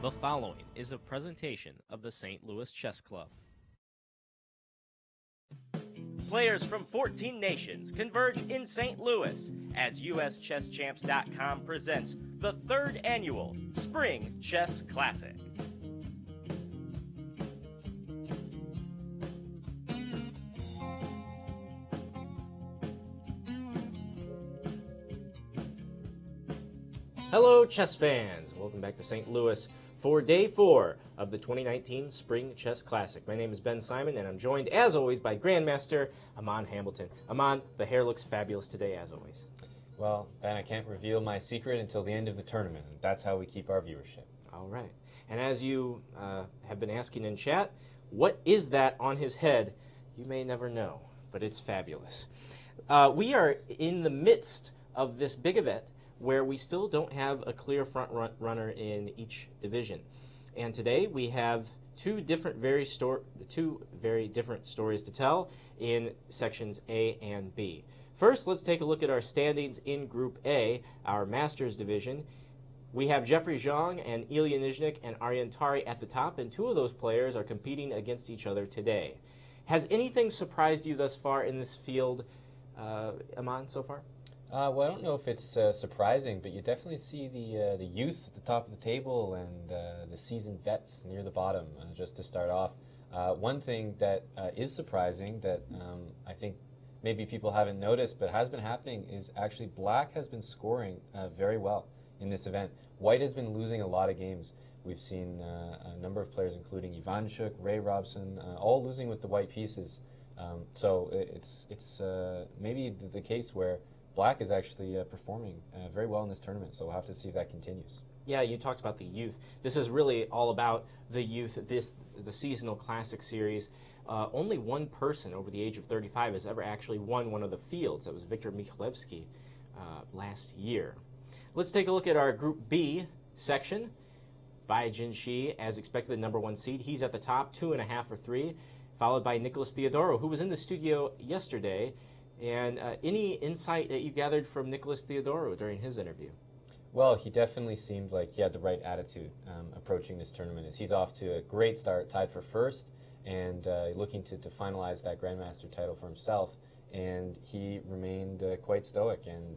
The following is a presentation of the St. Louis Chess Club. Players from 14 nations converge in St. Louis as USChessChamps.com presents the third annual Spring Chess Classic. Hello, chess fans. Welcome back to St. Louis for Day 4 of the 2019 Spring Chess Classic. My name is Ben Simon, and I'm joined, as always, by Grandmaster Aman Hambleton. Aman, the hair looks fabulous today, as always. Well, Ben, I can't reveal my secret until the end of the tournament. That's how we keep our viewership. All right. And as you have been asking in chat, what is that on his head? You may never know, but it's fabulous. We are in the midst of this big event where we still don't have a clear front runner in each division. And today we have two very different stories to tell in sections A and B. First, let's take a look at our standings in Group A, our Masters division. We have Jeffrey Zhang and Ilya Nizhnik and Aryan Tari at the top, and two of those players are competing against each other today. Has anything surprised you thus far in this field, Aman, so far? Well, I don't know if it's surprising, but you definitely see the youth at the top of the table and the seasoned vets near the bottom, just to start off. One thing that is surprising that I think maybe people haven't noticed but has been happening is actually Black has been scoring very well in this event. White has been losing a lot of games. We've seen a number of players, including Ivanchuk, Ray Robson, all losing with the white pieces. So it's maybe the case where Black is actually performing very well in this tournament, so we'll have to see if that continues. Yeah, you talked about the youth. This is really all about the youth. The seasonal classic series. Only one person over the age of 35 has ever actually won one of the fields. That was Viktor Mikhalevsky last year. Let's take a look at our Group B section. Bai Jinshi, as expected, the number one seed. He's at the top, 2.5 or 3, followed by Nicholas Theodorou, who was in the studio yesterday. And any insight that you gathered from Nicholas Theodorou during his interview? Well, he definitely seemed like he had the right attitude approaching this tournament. As he's off to a great start, tied for first, and looking to finalize that Grandmaster title for himself. And he remained quite stoic and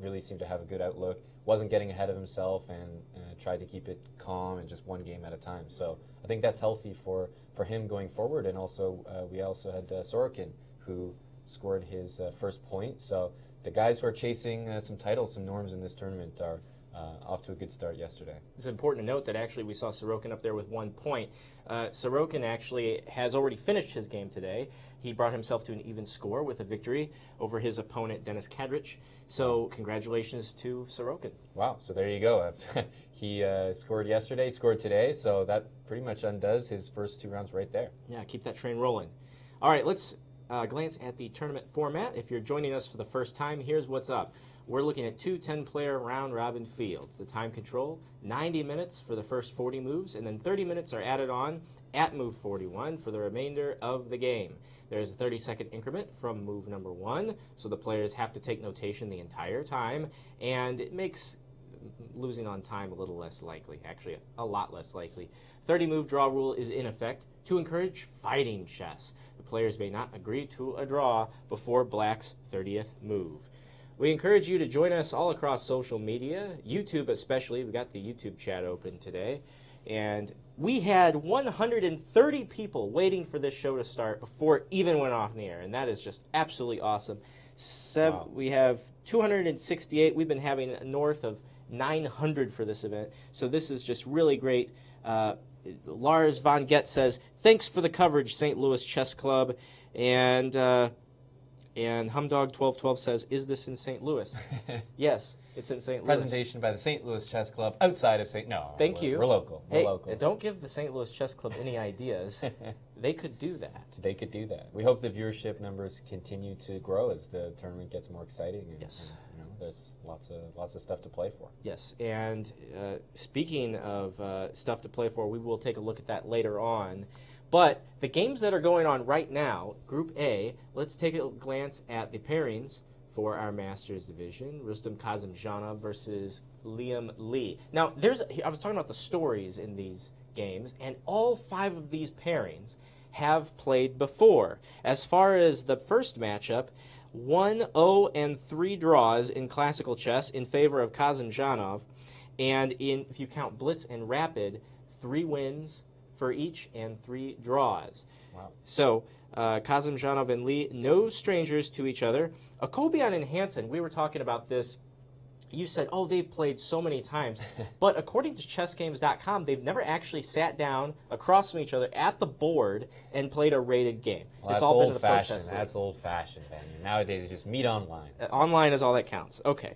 really seemed to have a good outlook. Wasn't getting ahead of himself and tried to keep it calm and just one game at a time. So I think that's healthy for him going forward. And also, we also had Sorokin, who scored his first point. So the guys who are chasing some titles, some norms in this tournament are off to a good start yesterday. It's important to note that actually we saw Sorokin up there with 1 point. Sorokin actually has already finished his game today. He brought himself to an even score with a victory over his opponent, Denis Kadrich. So congratulations to Sorokin. Wow, so there you go. He scored yesterday, scored today, so that pretty much undoes his first 2 rounds right there. Yeah, keep that train rolling. All right, let's glance at the tournament format. If you're joining us for the first time, here's what's up. We're looking at 2 10-player round-robin fields. The time control, 90 minutes for the first 40 moves, and then 30 minutes are added on at move 41 for the remainder of the game. There's a 30-second increment from move number 1, so the players have to take notation the entire time, and it makes losing on time a little less likely, actually a lot less likely. 30-move draw rule is in effect to encourage fighting chess. The players may not agree to a draw before Black's 30th move. We encourage you to join us all across social media, YouTube especially. We got the YouTube chat open today. And we had 130 people waiting for this show to start before it even went off in the air. And that is just absolutely awesome. Wow. We have 268. We've been having north of 900 for this event. So this is just really great. Lars Von Gett says, thanks for the coverage, St. Louis Chess Club. And Humdog1212 says, is this in St. Louis? Yes, it's in St. Louis. Presentation by the St. Louis Chess Club outside of St. No, Thank you. We're local. We're local. Don't give the St. Louis Chess Club any ideas. They could do that. They could do that. We hope the viewership numbers continue to grow as the tournament gets more exciting. And, yes. There's lots of stuff to play for. Yes, and speaking of stuff to play for, we will take a look at that later on. But the games that are going on right now, Group A, let's take a glance at the pairings for our Masters division. Rustam Kazimjanov versus Liam Lee. Now, I was talking about the stories in these games, and all 5 of these pairings have played before. As far as the first matchup, 1-0 and 3 draws in classical chess in favor of Kazimjanov, and if you count Blitz and Rapid, 3 wins for each and 3 draws. Wow. So Kazimjanov and Lee, no strangers to each other. Akobian and Hansen, we were talking about this. You said, oh, they've played so many times. But according to chessgames.com, they've never actually sat down across from each other at the board and played a rated game. Well, it's that's all been in the Pro old-fashioned. Chess League. That's old-fashioned, Ben. Nowadays, you just meet online. Online is all that counts. Okay.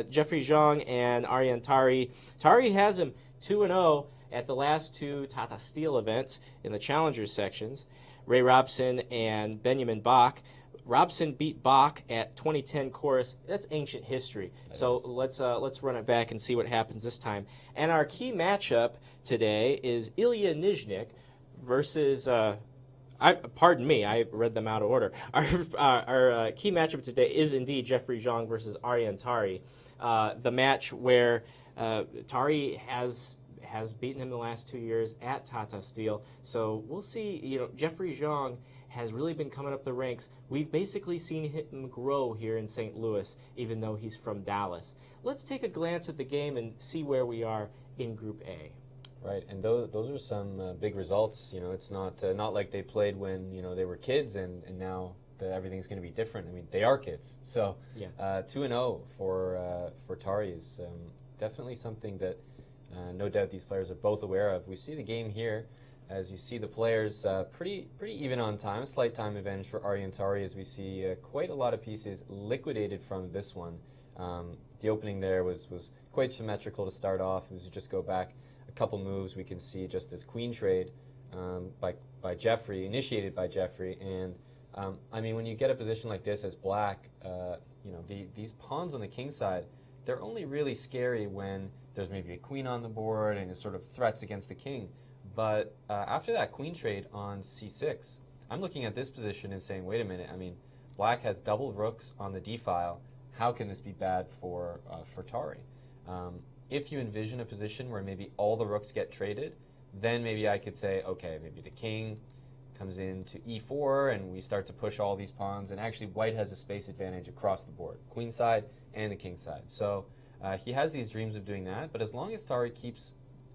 Jeffrey Zhang and Aryan Tari. Tari has him 2-0 at the last 2 Tata Steel events in the Challengers sections. Ray Robson and Benjamin Bach. Robson beat Bach at 2010 chorus. That's ancient history. Let's run it back and see what happens this time. And our key matchup today is Ilya Nizhnik versus. Pardon me, I read them out of order. Our key matchup today is indeed Jeffrey Zhang versus Aryan Tari. The match where Tari has beaten him the last 2 years at Tata Steel. So we'll see. Jeffrey Zhang has really been coming up the ranks. We've basically seen him grow here in St. Louis, even though he's from Dallas. Let's take a glance at the game and see where we are in Group A. Right, and those are some big results. It's not like they played when they were kids, and now everything's going to be different. I mean, they are kids. So 2-0 for Tari is definitely something that no doubt these players are both aware of. We see the game here. As you see the players pretty even on time, slight time advantage for Aryan Tari as we see quite a lot of pieces liquidated from this one. The opening there was quite symmetrical to start off. As you just go back a couple moves, we can see just this queen trade by Jeffrey, initiated by Jeffrey. And I mean, when you get a position like this as black, these pawns on the king side, they're only really scary when there's maybe a queen on the board and it's sort of threats against the king. But after that queen trade on c6, I'm looking at this position and saying, wait a minute, I mean, black has double rooks on the d-file. How can this be bad for Tari? If you envision a position where maybe all the rooks get traded, then maybe I could say, okay, maybe the king comes into e4 and we start to push all these pawns, and actually white has a space advantage across the board, queen side and the king side. So he has these dreams of doing that, but as long as Tari keeps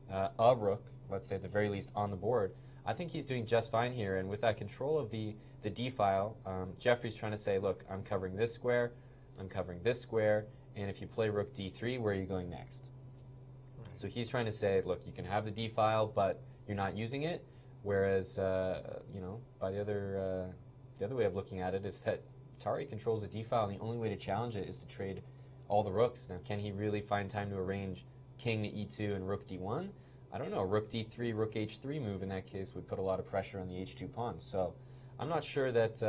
a rook, let's say at the very least on the board, I think he's doing just fine here. And with that control of the d-file, Jeffrey's trying to say, look, I'm covering this square, I'm covering this square, and if you play rook d3, where are you going next? Right. So he's trying to say, look, you can have the d-file, but you're not using it. Whereas, by the other way of looking at it is that Tari controls the d-file, and the only way to challenge it is to trade all the rooks. Now, can he really find time to arrange king to e2 and rook d1? I don't know. Rook d3, rook h3 move in that case would put a lot of pressure on the h2 pawn. So I'm not sure that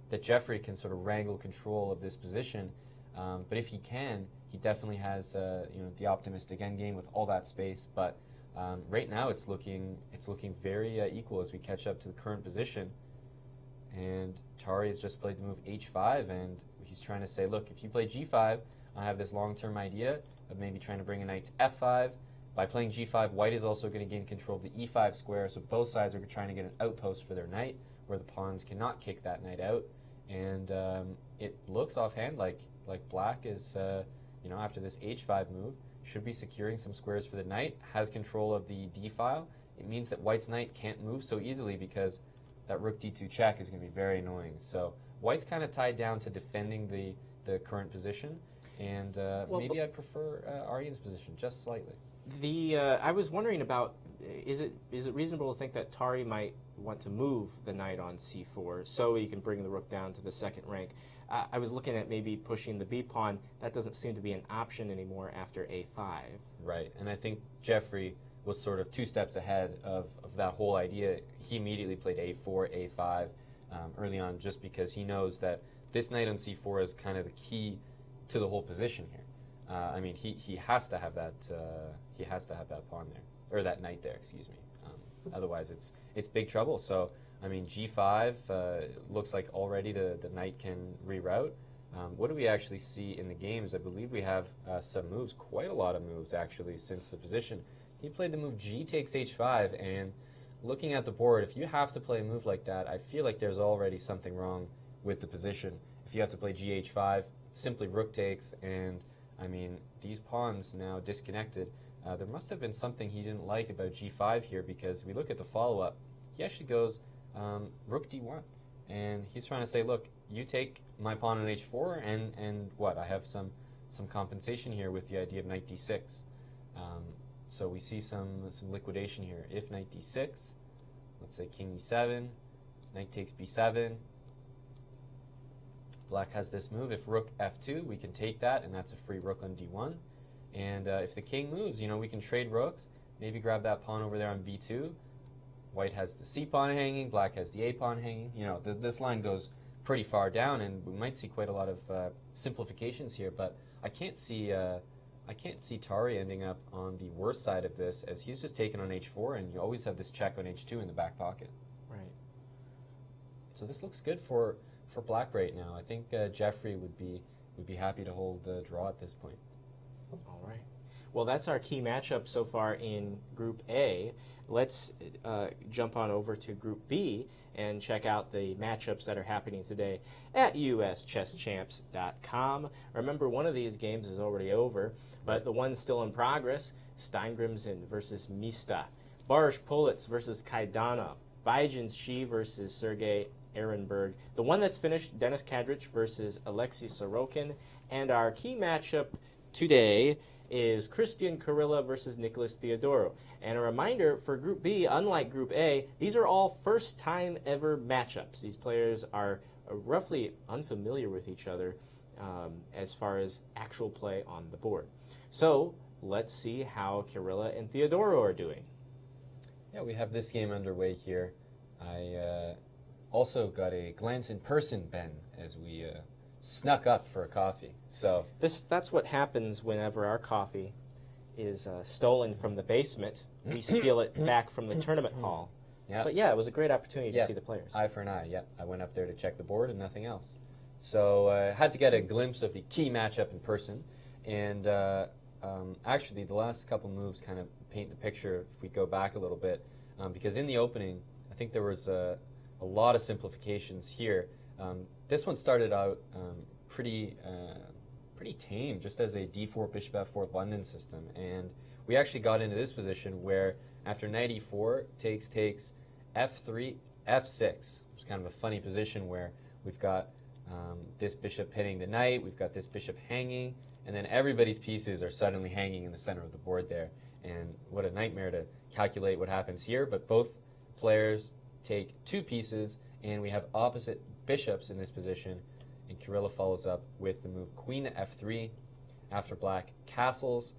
that Jeffrey can sort of wrangle control of this position. But if he can, he definitely has the optimistic endgame with all that space. But right now it's looking very equal as we catch up to the current position. And Tari has just played the move h5, and he's trying to say, look, if you play g5, I have this long-term idea of maybe trying to bring a knight to f5. By playing g5, white is also going to gain control of the e5 square, so both sides are trying to get an outpost for their knight, where the pawns cannot kick that knight out. And it looks offhand like black is, after this h5 move, should be securing some squares for the knight, has control of the d-file. It means that white's knight can't move so easily because that rook d2 check is going to be very annoying. So white's kind of tied down to defending the current position. And maybe I prefer Aryan's position just slightly. I was wondering about, is it reasonable to think that Tari might want to move the knight on c4 so he can bring the rook down to the second rank? I was looking at maybe pushing the b pawn. That doesn't seem to be an option anymore after a5. Right, and I think Jeffrey was sort of 2 steps ahead of that whole idea. He immediately played a4, a5 early on, just because he knows that this knight on c4 is kind of the key to the whole position here. I mean, he has to have that. He has to have that pawn there, or that knight there. Excuse me. Otherwise, it's big trouble. So I mean, g5 looks like already the knight can reroute. What do we actually see in the games? I believe we have some moves, quite a lot of moves actually, since the position. He played the move G takes H5, and looking at the board, if you have to play a move like that, I feel like there's already something wrong with the position. If you have to play GH5, simply rook takes, and I mean, these pawns now disconnected. There must have been something he didn't like about G5 here, because we look at the follow-up, he actually goes rook D1. And he's trying to say, look, you take my pawn on H4, and what? I have some compensation here with the idea of knight D6. So we see some liquidation here. If knight D6, let's say king E7, knight takes B7. Black has this move. If rook F2, we can take that, and that's a free rook on D1. And if the king moves, we can trade rooks, maybe grab that pawn over there on B2. White has the C pawn hanging, black has the A pawn hanging. This line goes pretty far down, and we might see quite a lot of simplifications here. But I can't see Tari ending up on the worst side of this, as he's just taken on H4, and you always have this check on H2 in the back pocket. Right. So this looks good for black right now. I think Jeffrey would be happy to hold draw at this point. All right. Well, that's our key matchup so far in Group A. Let's jump on over to Group B and check out the matchups that are happening today at uschesschamps.com. Remember, one of these games is already over, but the one still in progress, Steingrimson versus Mista, Barish Politz versus Kaidanov, Vajan Shi versus Sergei Ehrenberg, the one that's finished, Denis Kadrich versus Alexei Sorokin, and our key matchup today is Christian Kirilla versus Nicholas Theodorou. And a reminder, for Group B, unlike Group A, these are all first-time ever matchups. These players are roughly unfamiliar with each other as far as actual play on the board. So let's see how Kirilla and Theodorou are doing. Yeah, we have this game underway here. I also got a glance in person, Ben, as we snuck up for a coffee. So that's what happens whenever our coffee is stolen from the basement. We steal it back from the tournament hall. Yeah. But yeah, it was a great opportunity to see the players. Eye for an eye, yeah. I went up there to check the board and nothing else. So I had to get a glimpse of the key matchup in person. And actually, the last couple moves kind of paint the picture if we go back a little bit. Because in the opening, I think there was a lot of simplifications here. This one started out pretty tame, just as a d4, bishop f4 London system. And we actually got into this position where after knight e4 takes f3, f6, which is kind of a funny position where we've got this bishop hitting the knight, we've got this bishop hanging, and then everybody's pieces are suddenly hanging in the center of the board there. And what a nightmare to calculate what happens here, but both players take two pieces, and we have opposite bishops in this position, and Kirilla follows up with the move queen to f3 after black castles,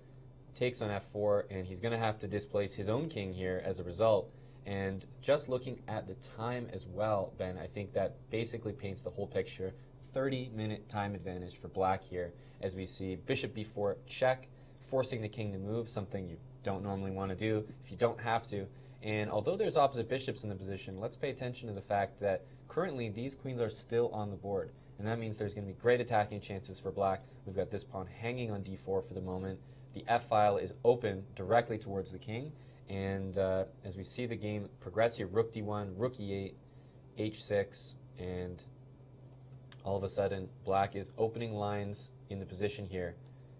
takes on f4, and he's going to have to displace his own king here as a result. And just looking at the time as well, Ben, I think that basically paints the whole picture. 30-minute time advantage for black here, as we see bishop b4 check, forcing the king to move, something you don't normally want to do if you don't have to. And although there's opposite bishops in the position, let's pay attention to the fact that currently these queens are still on the board. And that means there's going to be great attacking chances for black. We've got this pawn hanging on d4 for the moment. The f-file is open directly towards the king. And as we see the game progress here, rook d1, rook e8, h6, and all of a sudden black is opening lines in the position here.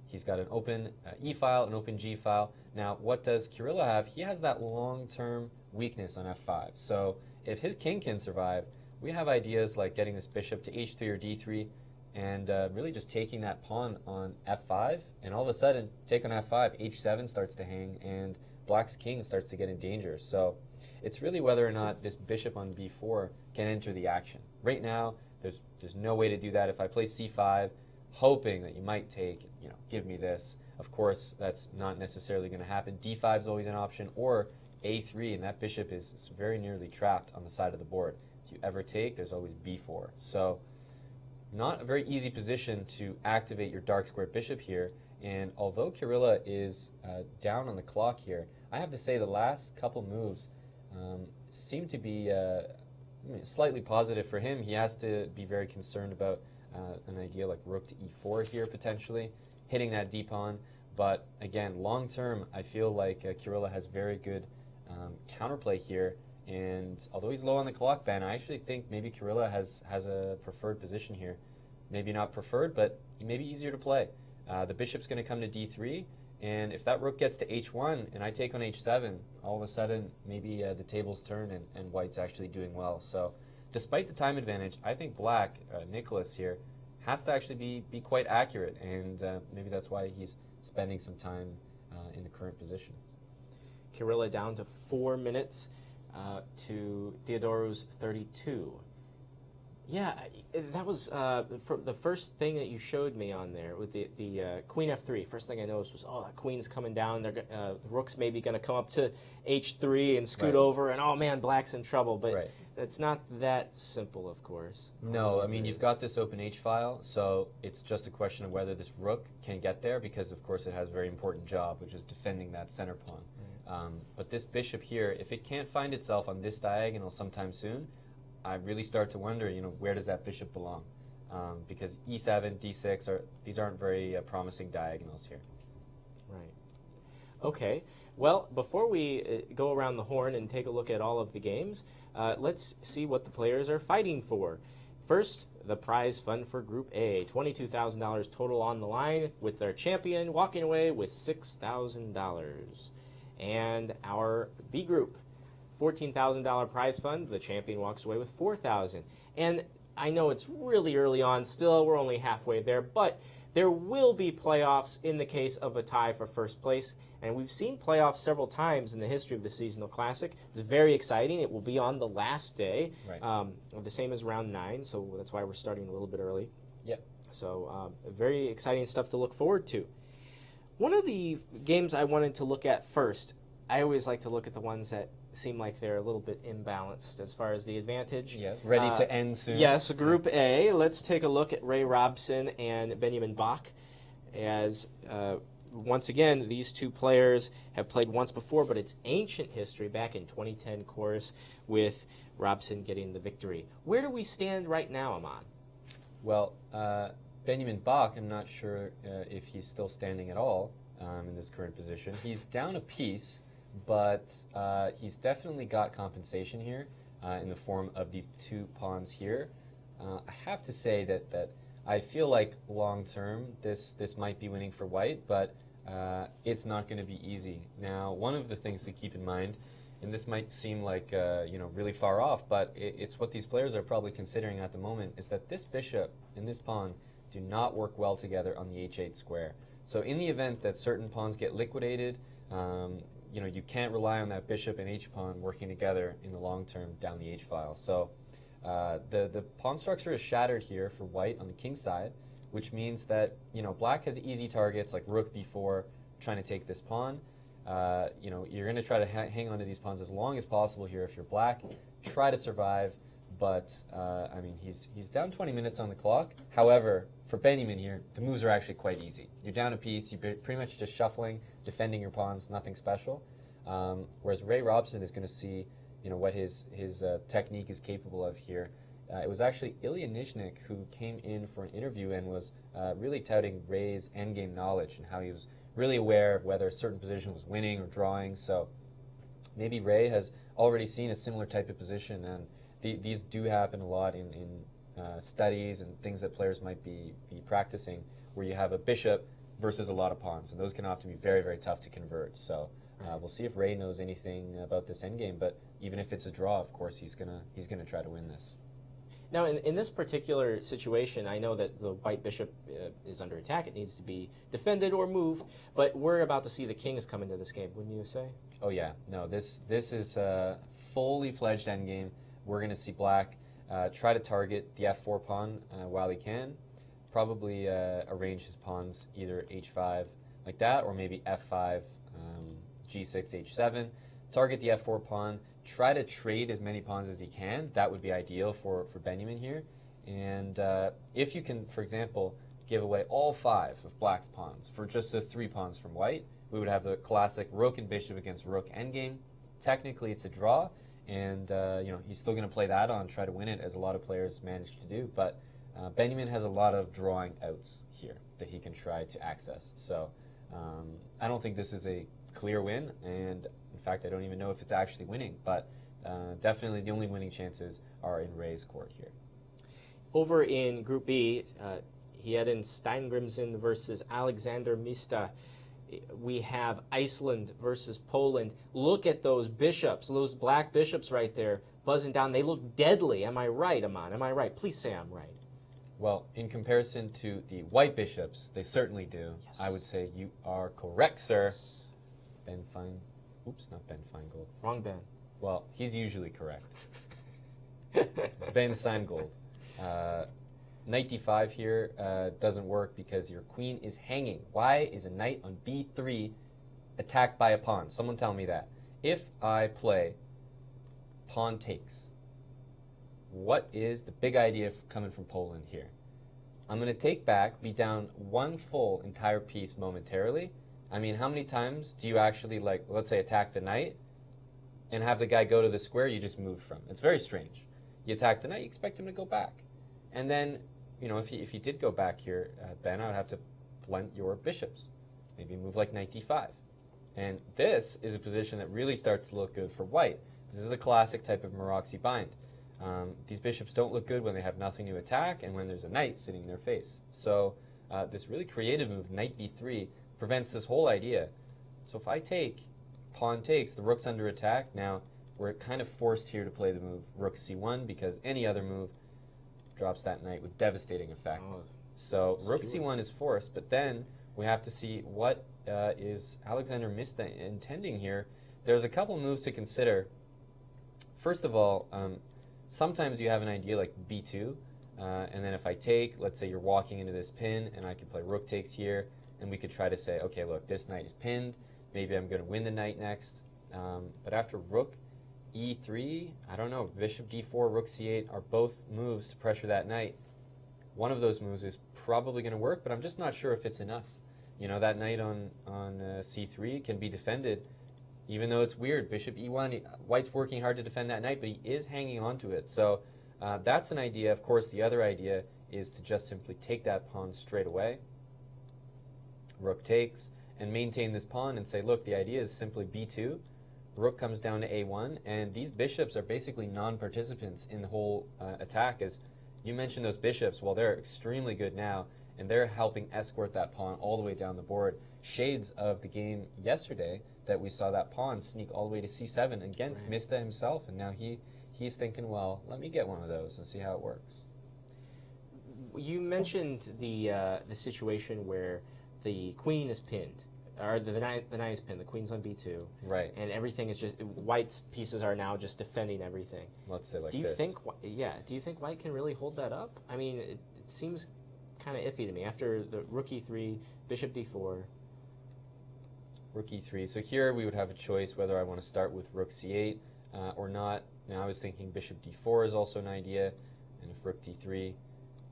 He's got an open e-file, an open g-file. Now, what does Kirilla have? He has that long-term weakness on f5. So if his king can survive, we have ideas like getting this bishop to h3 or d3 and really just taking that pawn on f5. And all of a sudden, take on f5, h7 starts to hang, and black's king starts to get in danger. So it's really whether or not this bishop on b4 can enter the action. Right now, there's no way to do that. If I play c5, hoping that you might take, give me this. Of course, that's not necessarily going to happen. d5 is always an option, or a3, and that bishop is very nearly trapped on the side of the board. If you ever take, there's always b4. So not a very easy position to activate your dark square bishop here. And although Kirilla is down on the clock here, I have to say the last couple moves seem to be slightly positive for him. He has to be very concerned about an idea like rook to e4 here potentially, hitting that d-pawn. But again, long term, I feel like Kirilla has very good counterplay here. And although he's low on the clock, Ben, I actually think maybe Kirilla has a preferred position here. Maybe not preferred, but maybe easier to play. The bishop's going to come to d3, and if that rook gets to h1 and I take on h7, all of a sudden maybe the tables turn and white's actually doing well. So despite the time advantage, I think black, Nicholas here, has to actually be quite accurate, and maybe that's why he's spending some time in the current position. Kirilla down to 4 minutes to Theodoru's 32. Yeah, that was for the first thing that you showed me on there with the queen f3. First thing I noticed was, oh, that queen's coming down. The rook's maybe going to come up to h3 and scoot over, and oh man, black's in trouble. But it's not that simple, of course. No, I mean, you've got this open h-file, so it's just a question of whether this rook can get there, because of course it has a very important job, which is defending that center pawn. But this bishop here, if it can't find itself on this diagonal sometime soon, I really start to wonder, where does that bishop belong? Because e7, d6, these aren't very promising diagonals here. Right. Okay. Well, before we go around the horn and take a look at all of the games, let's see what the players are fighting for. First, the prize fund for Group A, $22,000 total on the line, with their champion walking away with $6,000. And our B group, $14,000 prize fund. The champion walks away with $4,000. And I know it's really early on still. We're only halfway there. But there will be playoffs in the case of a tie for first place. And we've seen playoffs several times in the history of the Seasonal Classic. It's very exciting. It will be on the last day, the same as round 9. So that's why we're starting a little bit early. Yep. So very exciting stuff to look forward to. One of the games I wanted to look at first, I always like to look at the ones that seem like they're a little bit imbalanced as far as the advantage. Yeah, ready to end soon. Yes, Group A. Let's take a look at Ray Robson and Benjamin Bach. As once again, these two players have played once before, but it's ancient history, back in 2010 course, with Robson getting the victory. Where do we stand right now, Aman? Well, Benjamin Bach, I'm not sure if he's still standing at all in this current position. He's down a piece, but he's definitely got compensation here in the form of these two pawns here. I have to say that I feel like long term this might be winning for white, but it's not going to be easy. Now, one of the things to keep in mind, and this might seem like really far off, but it's what these players are probably considering at the moment, is that this bishop and this pawn do not work well together on the h8 square. So in the event that certain pawns get liquidated, you can't rely on that bishop and h-pawn working together in the long term down the h-file. So the pawn structure is shattered here for white on the king side, which means that black has easy targets like rook b4, trying to take this pawn. You're going to try to hang on to these pawns as long as possible here if you're black. Try to survive, but I mean he's down 20 minutes on the clock. However, for Benjamin here, the moves are actually quite easy. You're down a piece, you're pretty much just shuffling, defending your pawns, nothing special. Whereas Ray Robson is going to see what his technique is capable of here. It was actually Ilya Nizhnik who came in for an interview and was really touting Ray's endgame knowledge and how he was really aware of whether a certain position was winning or drawing. So maybe Ray has already seen a similar type of position, and these do happen a lot in studies and things that players might be practicing, where you have a bishop versus a lot of pawns, and those can often be very, very tough to convert. So we'll see if Ray knows anything about this endgame, but even if it's a draw, of course, he's gonna try to win this. Now, in this particular situation, I know that the white bishop is under attack. It needs to be defended or moved, but we're about to see the kings come into this game, wouldn't you say? Oh yeah, no, this is a fully fledged endgame. We're going to see black try to target the f4 pawn while he can. Probably arrange his pawns either h5 like that, or maybe f5, g6, h7. Target the f4 pawn. Try to trade as many pawns as he can. That would be ideal for Benjamin here. And if you can, for example, give away all 5 of black's pawns for just the 3 pawns from white, we would have the classic rook and bishop against rook endgame. Technically, it's a draw, and he's still going to play that on, try to win it, as a lot of players manage to do. But Benjamin has a lot of drawing outs here that he can try to access. So I don't think this is a clear win, and in fact, I don't even know if it's actually winning, but definitely the only winning chances are in Ray's court here. Over in Group B, he had in Steingrimson versus Alexander Mista. We have Iceland versus Poland. Look at those bishops, those black bishops right there, buzzing down. They look deadly. Am I right, Aman? Am I right? Please say I'm right. Well, in comparison to the white bishops, they certainly do. Yes. I would say you are correct, sir. Yes. Ben Fine. Oops, not Ben Feingold. Wrong Ben. Well, he's usually correct. Ben Steingold. Knight d5 here doesn't work because your queen is hanging. Why is a knight on b3 attacked by a pawn? Someone tell me that. If I play pawn takes, what is the big idea coming from Poland here? I'm going to take back, be down one full entire piece momentarily. I mean, how many times do you actually, like, let's say, attack the knight and have the guy go to the square you just moved from? It's very strange. You attack the knight, you expect him to go back. And then, you know, if he did go back here, Ben, I would have to blunt your bishops. Maybe move like knight d5. And this is a position that really starts to look good for white. This is a classic type of Maroczy bind. These bishops don't look good when they have nothing to attack and when there's a knight sitting in their face. So this really creative move, knight b3, prevents this whole idea. So if I take pawn takes, the rook's under attack. Now we're kind of forced here to play the move rook c1 because any other move drops that knight with devastating effect. Oh, so rook c1 is forced, but then we have to see what is Alexander Mista intending here. There's a couple moves to consider. First of all, sometimes you have an idea like b2, and then if I take, let's say you're walking into this pin, and I could play rook takes here, and we could try to say, okay, look, this knight is pinned. Maybe I'm going to win the knight next. But after rook e3, I don't know, bishop d4, rook c8 are both moves to pressure that knight. One of those moves is probably going to work, but I'm just not sure if it's enough. You know, that knight on c3 can be defended, even though it's weird. Bishop e1, white's working hard to defend that knight, but he is hanging on to it. So that's an idea. Of course, the other idea is to just simply take that pawn straight away. Rook takes, and maintain this pawn and say, look, the idea is simply b2. Rook comes down to a1, and these bishops are basically non-participants in the whole attack. As you mentioned, those bishops, well, they're extremely good now, and they're helping escort that pawn all the way down the board. Shades of the game yesterday that we saw that pawn sneak all the way to c7 against Mista himself, and now he's thinking, well, let me get one of those and see how it works. You mentioned the situation where the queen is pinned, or the knight is pinned, the queen's on b2. Right. And everything is just, white's pieces are now just defending everything. Let's say like do you this. Do you think white can really hold that up? I mean, it seems kind of iffy to me. After the rook e3, bishop d4. Rook e3. So here we would have a choice whether I want to start with rook c8 or not. Now I was thinking bishop d4 is also an idea, and if rook d3,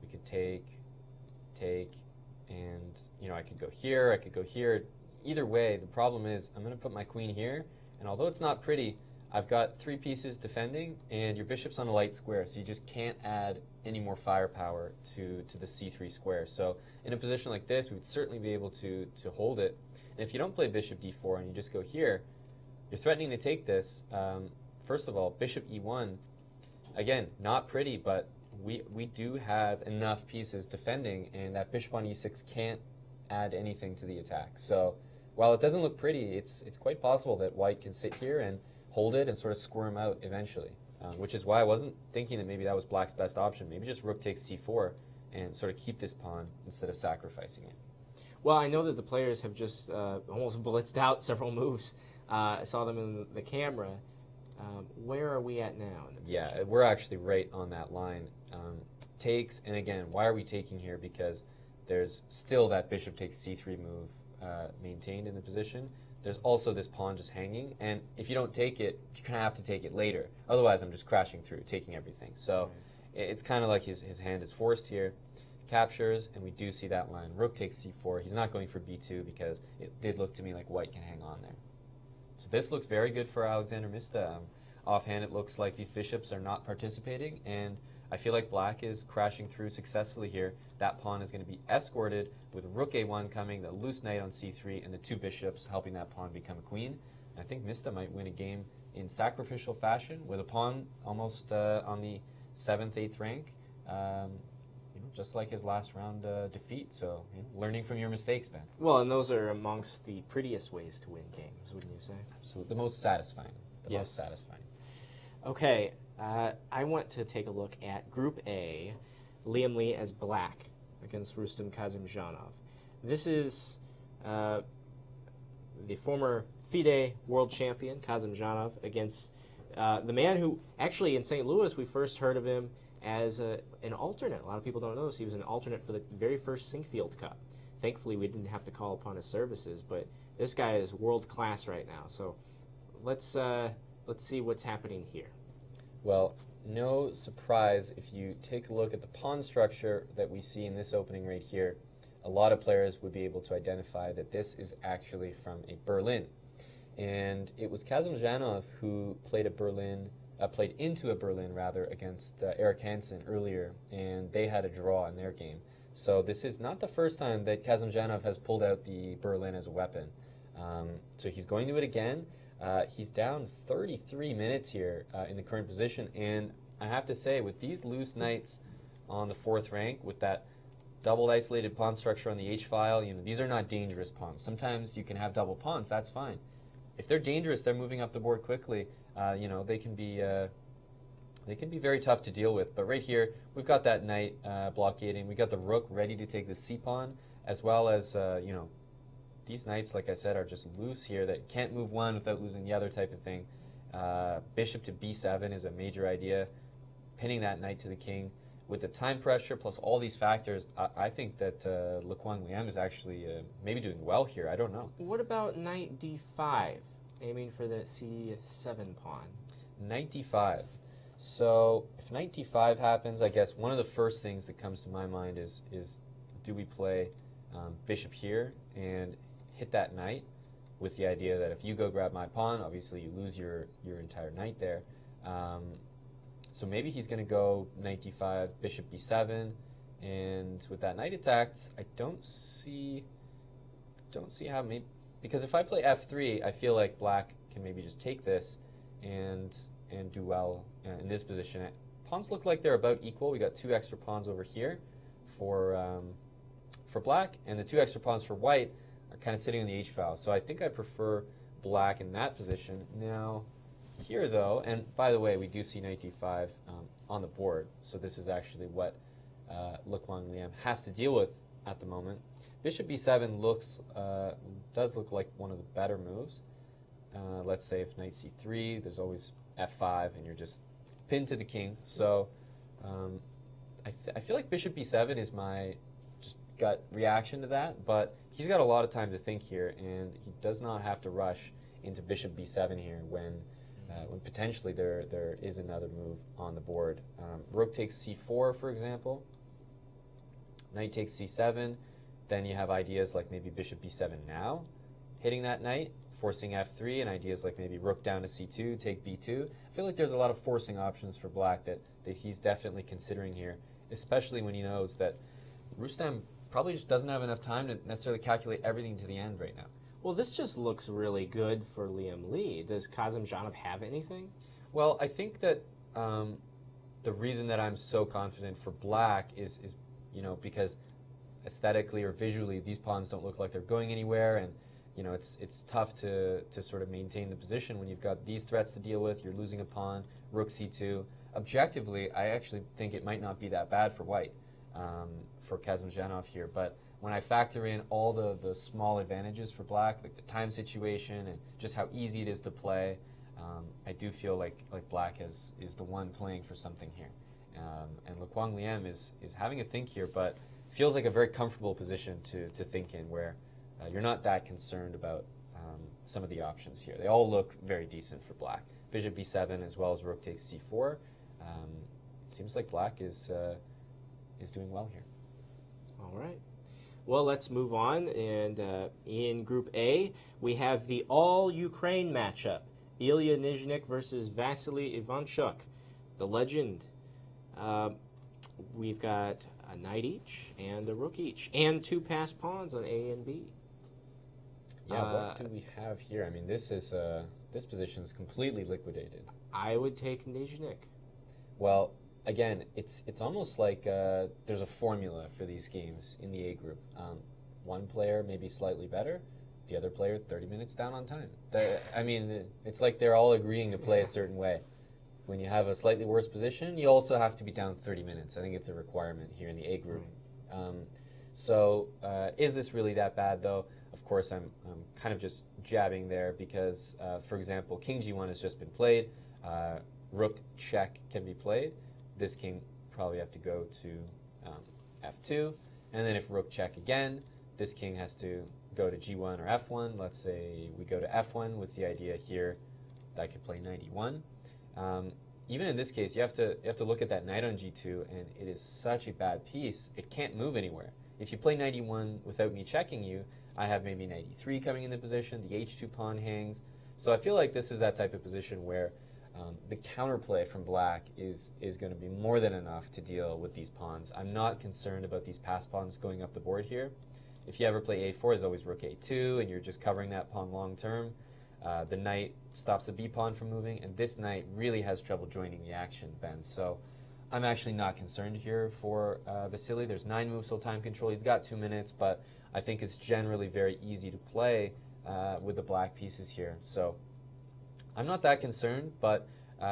we could take, and you know, I could go here, I could go here. Either way, the problem is I'm going to put my queen here, and although it's not pretty, I've got 3 pieces defending, and your bishop's on a light square, so you just can't add any more firepower to the c3 square. So in a position like this, we would certainly be able to hold it. And if you don't play bishop d4 and you just go here, you're threatening to take this. First of all, bishop e1, again, not pretty, but we do have enough pieces defending, and that bishop on e6 can't add anything to the attack. So while it doesn't look pretty, it's quite possible that white can sit here and hold it and sort of squirm out eventually, which is why I wasn't thinking that maybe that was black's best option. Maybe just rook takes c4 and sort of keep this pawn instead of sacrificing it. Well, I know that the players have just almost blitzed out several moves. I saw them in the camera. Where are we at now in the position? Yeah, we're actually right on that line. Takes, and again, why are we taking here? Because there's still that bishop takes c3 move maintained in the position. There's also this pawn just hanging, and if you don't take it, you're going to have to take it later. Otherwise, I'm just crashing through, taking everything. So it's kind of like his hand is forced here. Captures, and we do see that line. Rook takes c4. He's not going for b2 because it did look to me like white can hang on there. So this looks very good for Alexander Mista. Offhand, it looks like these bishops are not participating, and I feel like black is crashing through successfully here. That pawn is going to be escorted with rook a1 coming, the loose knight on c3, and the two bishops helping that pawn become a queen. And I think Mista might win a game in sacrificial fashion with a pawn almost on the 7th, 8th rank, just like his last round defeat. So, learning from your mistakes, Ben. Well, and those are amongst the prettiest ways to win games, wouldn't you say? Absolutely. The most satisfying. Most satisfying. Okay, I want to take a look at Group A, Liam Lee as black against Rustam Kazimjanov. This is the former FIDE world champion, Kazimjanov, against the man who, actually, in St. Louis, we first heard of him as an alternate. A lot of people don't know this. He was an alternate for the very first Sinkfield Cup. Thankfully, we didn't have to call upon his services, but this guy is world class right now. So let's see what's happening here. Well, no surprise if you take a look at the pawn structure that we see in this opening right here. A lot of players would be able to identify that this is actually from a Berlin. And it was Kazimjanov who played into a Berlin against Eric Hansen earlier, and they had a draw in their game. So this is not the first time that Kazimjanov has pulled out the Berlin as a weapon. So he's going to do it again. He's down 33 minutes here in the current position, and I have to say, with these loose knights on the 4th rank, with that double isolated pawn structure on the h-file, these are not dangerous pawns. Sometimes you can have double pawns, that's fine. If they're dangerous, they're moving up the board quickly. They can be very tough to deal with. But right here, we've got that knight blockading. We got the rook ready to take the c-pawn, as well as these knights, like I said, are just loose here. That can't move one without losing the other type of thing. Bishop to b7 is a major idea. Pinning that knight to the king. With the time pressure plus all these factors, I think that Le Quang Liam is actually maybe doing well here. I don't know. What about knight d5, aiming for the c7 pawn? Knight d5. So if knight d5 happens, I guess one of the first things that comes to my mind is do we play bishop here and hit that knight with the idea that if you go grab my pawn, obviously you lose your entire knight there. So maybe he's going to go knight d5, bishop b7, and with that knight attacked, I don't see how maybe, because if I play f3, I feel like black can maybe just take this and do well in this position. Pawns look like they're about equal. We got 2 extra pawns over here for black, and the 2 extra pawns for white are kind of sitting on the h-file. So I think I prefer black in that position. Now, here though, and by the way, we do see knight d5 on the board, so this is actually what Le Quang Liam has to deal with at the moment. Bishop b7 does look like one of the better moves. Let's say if knight c3, there's always f5, and you're just pinned to the king. So I feel like bishop b7 is my just gut reaction to that, but he's got a lot of time to think here, and he does not have to rush into bishop b7 here when potentially there is another move on the board. Rook takes c4, for example. Knight takes c7. Then you have ideas like maybe bishop b7 now, hitting that knight, forcing f3, and ideas like maybe rook down to c2, take b2. I feel like there's a lot of forcing options for black that he's definitely considering here, especially when he knows that Rustam probably just doesn't have enough time to necessarily calculate everything to the end right now. Well, this just looks really good for Liam Lee. Does Kazimjanov have anything? Well, I think that the reason that I'm so confident for black is because aesthetically or visually, these pawns don't look like they're going anywhere, and it's tough to sort of maintain the position when you've got these threats to deal with. You're losing a pawn, rook c2. Objectively, I actually think it might not be that bad for white, for Kazimjanov here, but when I factor in all the small advantages for black, like the time situation and just how easy it is to play, I do feel like black is the one playing for something here. And Le Quang Liam is having a think here, but feels like a very comfortable position to think in, where you're not that concerned about some of the options here. They all look very decent for black. Bishop b7 as well as rook takes c4. Seems like black is doing well here. All right. Well, let's move on. And in Group A, we have the all-Ukraine matchup. Ilya Nizhnik versus Vasily Ivanchuk, the legend. We've got a knight each and a rook each, and 2 passed pawns on A and B. Yeah, what do we have here? I mean, this position is completely liquidated. I would take Nizhnik. Well, again, it's almost like there's a formula for these games in the A group. One player may be slightly better, the other player 30 minutes down on time. I mean, it's like they're all agreeing to play a certain way. When you have a slightly worse position, you also have to be down 30 minutes. I think it's a requirement here in the A group. So is this really that bad, though? Of course, I'm kind of just jabbing there because, for example, King G1 has just been played. Rook check can be played. This king probably have to go to F2. And then if rook check again, this king has to go to G1 or F1. Let's say we go to F1 with the idea here that I could play knight E1. Even in this case, you have to look at that knight on G2, and it is such a bad piece. It can't move anywhere. If you play knight E1 without me checking you, I have maybe knight E3 coming in the position. The H2 pawn hangs. So I feel like this is that type of position where the counterplay from black is going to be more than enough to deal with these pawns. I'm not concerned about these passed pawns going up the board here. If you ever play A4, there's always rook A2, and you're just covering that pawn long term. The knight stops the B pawn from moving, and this knight really has trouble joining the action, Ben. So I'm actually not concerned here for Vasily. There's 9 moves till time control. He's got 2 minutes, but I think it's generally very easy to play with the black pieces here. So I'm not that concerned, but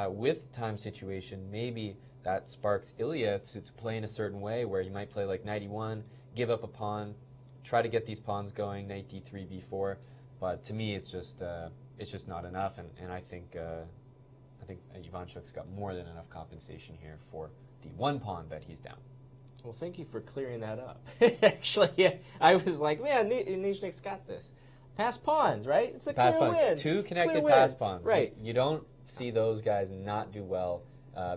with time situation, maybe that sparks Ilya to play in a certain way where he might play like knight E1, give up a pawn, try to get these pawns going, knight D3, B4. But to me, it's just not enough, and I think Ivanchuk's got more than enough compensation here for the 1 pawn that he's down. Well, thank you for clearing that up. Actually, yeah, I was like, man, Nizhnik's got this. Pass pawns, right? It's a Pass clear pawns. win. 2 connected Clear pass win. pawns. Right. You don't see those guys not do well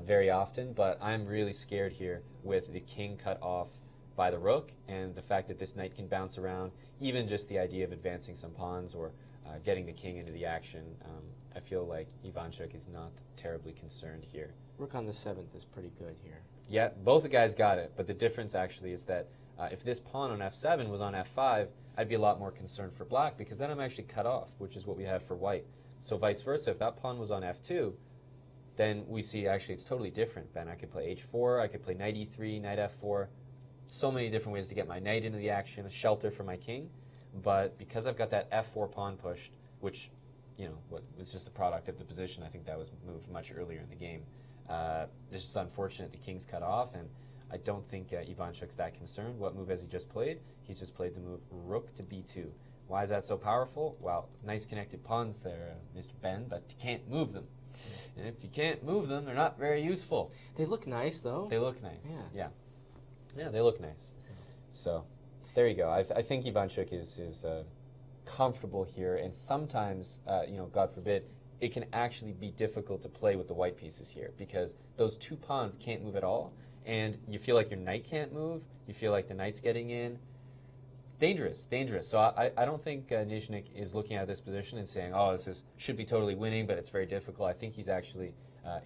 very often, but I'm really scared here with the king cut off by the rook and the fact that this knight can bounce around, even just the idea of advancing some pawns or getting the king into the action. I feel like Ivanchuk is not terribly concerned here. Rook on the 7th is pretty good here. Yeah, both the guys got it, but the difference actually is that if this pawn on F7 was on F5, I'd be a lot more concerned for black because then I'm actually cut off, which is what we have for white. So vice versa, if that pawn was on F2, then we see actually it's totally different, Ben. I could play H4, I could play knight E3, knight F4, so many different ways to get my knight into the action, a shelter for my king. But because I've got that F4 pawn pushed, which, was just a product of the position, I think that was moved much earlier in the game. It's just unfortunate the king's cut off, and I don't think Ivanchuk's that concerned. What move has he just played? He's just played the move rook to B2. Why is that so powerful? Well, nice connected pawns there, Mr. Ben, but you can't move them. And if you can't move them, they're not very useful. They look nice, though. They look nice, Yeah. Yeah, they look nice. So there you go. I think Ivanchuk is comfortable here, and sometimes, God forbid, it can actually be difficult to play with the white pieces here because those 2 pawns can't move at all, and you feel like your knight can't move. You feel like the knight's getting in. It's dangerous. So I don't think Nizhnik is looking at this position and saying, oh, should be totally winning, but it's very difficult. I think he's actually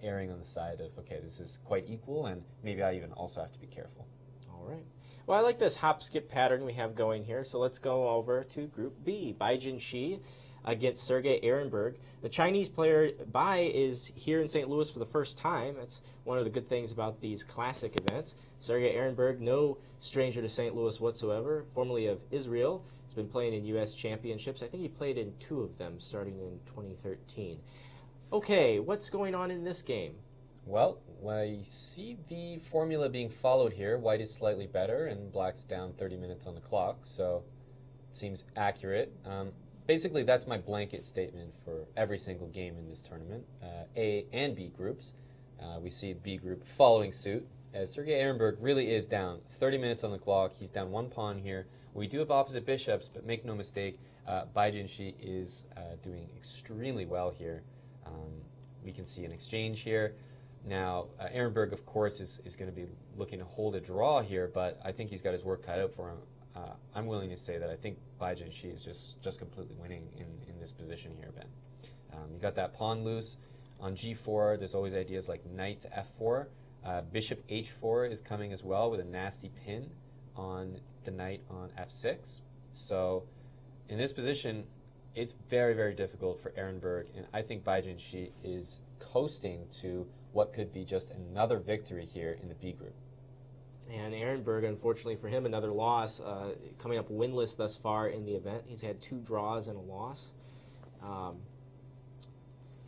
erring on the side of, okay, this is quite equal, and maybe I even also have to be careful. All right. Well, I like this hop-skip pattern we have going here, so let's go over to Group B. Baijin Shi against Sergei Ehrenberg. The Chinese player Bai is here in St. Louis for the first time. That's one of the good things about these classic events. Sergei Ehrenberg, no stranger to St. Louis whatsoever, formerly of Israel. He's been playing in U.S. championships. I think he played in 2 of them starting in 2013. Okay, what's going on in this game? Well, I see the formula being followed here. White is slightly better, and black's down 30 minutes on the clock, so seems accurate. Basically, that's my blanket statement for every single game in this tournament. A and B groups. We see B group following suit, as Sergei Ehrenberg really is down 30 minutes on the clock. He's down 1 pawn here. We do have opposite bishops, but make no mistake, Baijin Shi is doing extremely well here. We can see an exchange here. Now, Ehrenberg, of course, is going to be looking to hold a draw here, but I think he's got his work cut out for him. I'm willing to say that I think Baijin Shi is just completely winning in this position here, Ben. You got that pawn loose. On G4, there's always ideas like knight to F4. Bishop h4 is coming as well with a nasty pin on the knight on f6. So in this position, it's very, very difficult for Ehrenberg, and I think Baijin Shi is coasting to what could be just another victory here in the B group. And Ehrenberg, unfortunately for him, another loss, coming up winless thus far in the event. He's had 2 draws and a loss.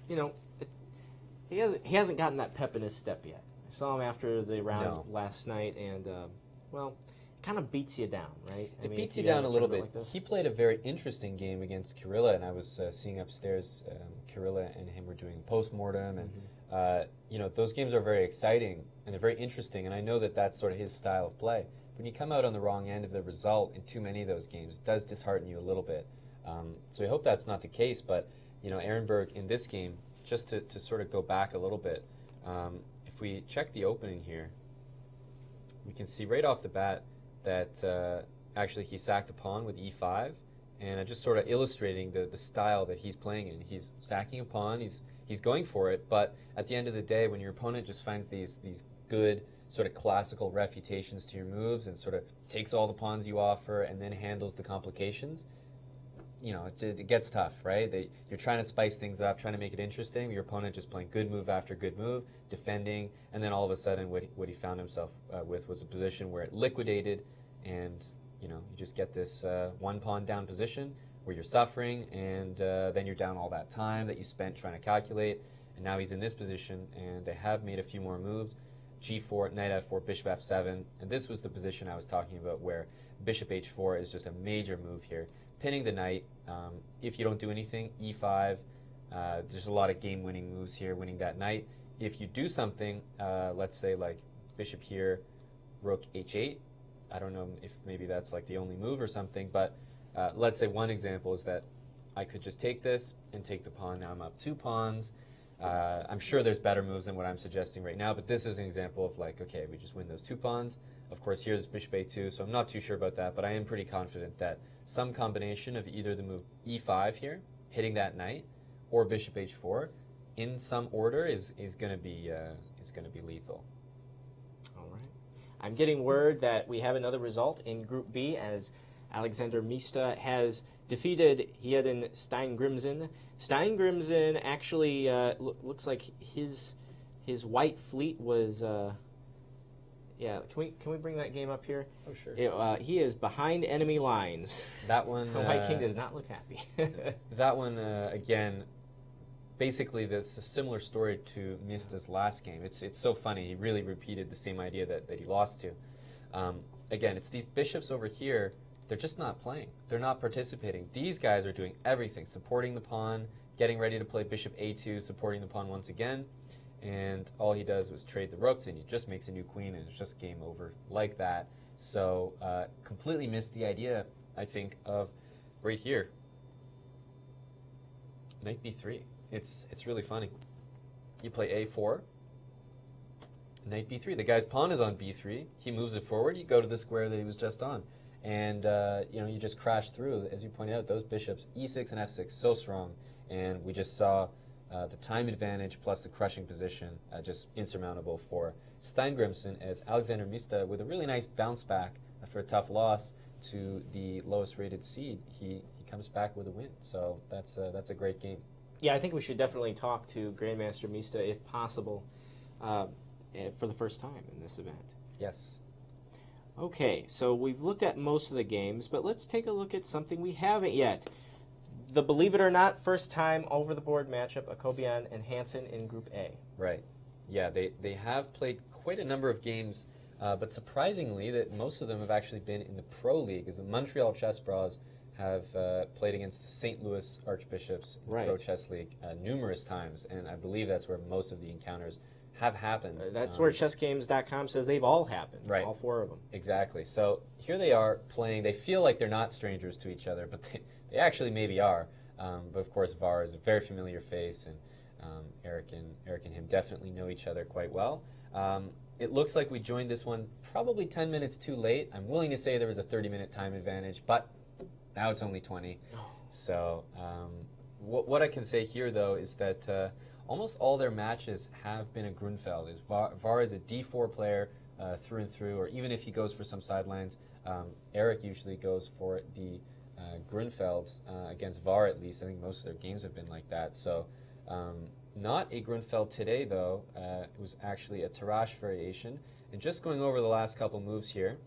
He hasn't gotten that pep in his step yet. I saw him after the round last night, and it kind of beats you down, right? It beats you down a little bit. He played a very interesting game against Kirilla, and I was seeing upstairs, Kirilla and him were doing postmortem, and those games are very exciting and they're very interesting, and I know that that's sort of his style of play. When you come out on the wrong end of the result in too many of those games, it does dishearten you a little bit. So I hope that's not the case, but Ehrenberg in this game, just to sort of go back a little bit, if we check the opening here, we can see right off the bat that actually he sacked a pawn with e5, and just sort of illustrating the style that he's playing in. He's sacking a pawn, he's going for it, but at the end of the day, when your opponent just finds these good sort of classical refutations to your moves and sort of takes all the pawns you offer and then handles the complications, it gets tough, right? You're trying to spice things up, trying to make it interesting. Your opponent just playing good move after good move, defending, and then all of a sudden what he found himself with was a position where it liquidated, and you just get this 1 pawn down position where you're suffering, and then you're down all that time that you spent trying to calculate, and now he's in this position, and they have made a few more moves. G4, knight f4, bishop f7, and this was the position I was talking about where bishop h4 is just a major move here. Pinning the knight, if you don't do anything, e5, there's a lot of game-winning moves here, winning that knight. If you do something, let's say like bishop here, rook h8, I don't know if maybe that's like the only move or something, but let's say one example is that I could just take this and take the pawn. Now I'm up 2 pawns. I'm sure there's better moves than what I'm suggesting right now, but this is an example of like, okay, we just win those 2 pawns. Of course, here's bishop a2, so I'm not too sure about that, but I am pretty confident that some combination of either the move e5 here, hitting that knight, or bishop h4, in some order is going to be lethal. All right. I'm getting word that we have another result in Group B as Alexander Mista has defeated Hjedin Steingrimsen. Steingrimsen actually looks like his white fleet was. Can we bring that game up here? Oh, sure. He is behind enemy lines. That one. The White King does not look happy. That one again. Basically, that's a similar story to Mista's last game. It's so funny. He really repeated the same idea that he lost to. Again, it's these bishops over here. They're just not playing. They're not participating. These guys are doing everything, supporting the pawn, getting ready to play bishop a2, supporting the pawn once again. And all he does was trade the rooks, and he just makes a new queen, and it's just game over like that. So completely missed the idea, I think, of right here. Knight b3. It's really funny. You play a4, knight b3. The guy's pawn is on b3. He moves it forward. You go to the square that he was just on. And you just crash through. As you pointed out, those bishops, e6 and f6, so strong. And we just saw the time advantage plus the crushing position just insurmountable for Steingrimsen, as Alexander Mista, with a really nice bounce back after a tough loss to the lowest rated seed, he comes back with a win. So that's a great game. Yeah, I think we should definitely talk to Grandmaster Mista, if possible, for the first time in this event. Yes. Okay, so we've looked at most of the games, but let's take a look at something we haven't yet. The believe it or not first time over the board matchup, Akobian and Hansen in Group A. Right. Yeah, they have played quite a number of games, but surprisingly that most of them have actually been in the Pro League, as the Montreal Chess Bras have played against the St. Louis Archbishops in the Pro Chess League numerous times, and I believe that's where most of the encounters have happened. That's where ChessGames.com says they've all happened, right. All 4 of them. Exactly. So here they are playing. They feel like they're not strangers to each other, but they actually maybe are. But of course, VAR is a very familiar face, and Eric and him definitely know each other quite well. It looks like we joined this one probably 10 minutes too late. I'm willing to say there was a 30-minute time advantage, but now it's only 20. So what I can say here, though, is that almost all their matches have been a Grunfeld. Var is a d4 player through and through, or even if he goes for some sidelines, Eric usually goes for the Grunfeld against Var, at least. I think most of their games have been like that. So not a Grunfeld today, though. It was actually a Tarrasch variation. And just going over the last couple moves here,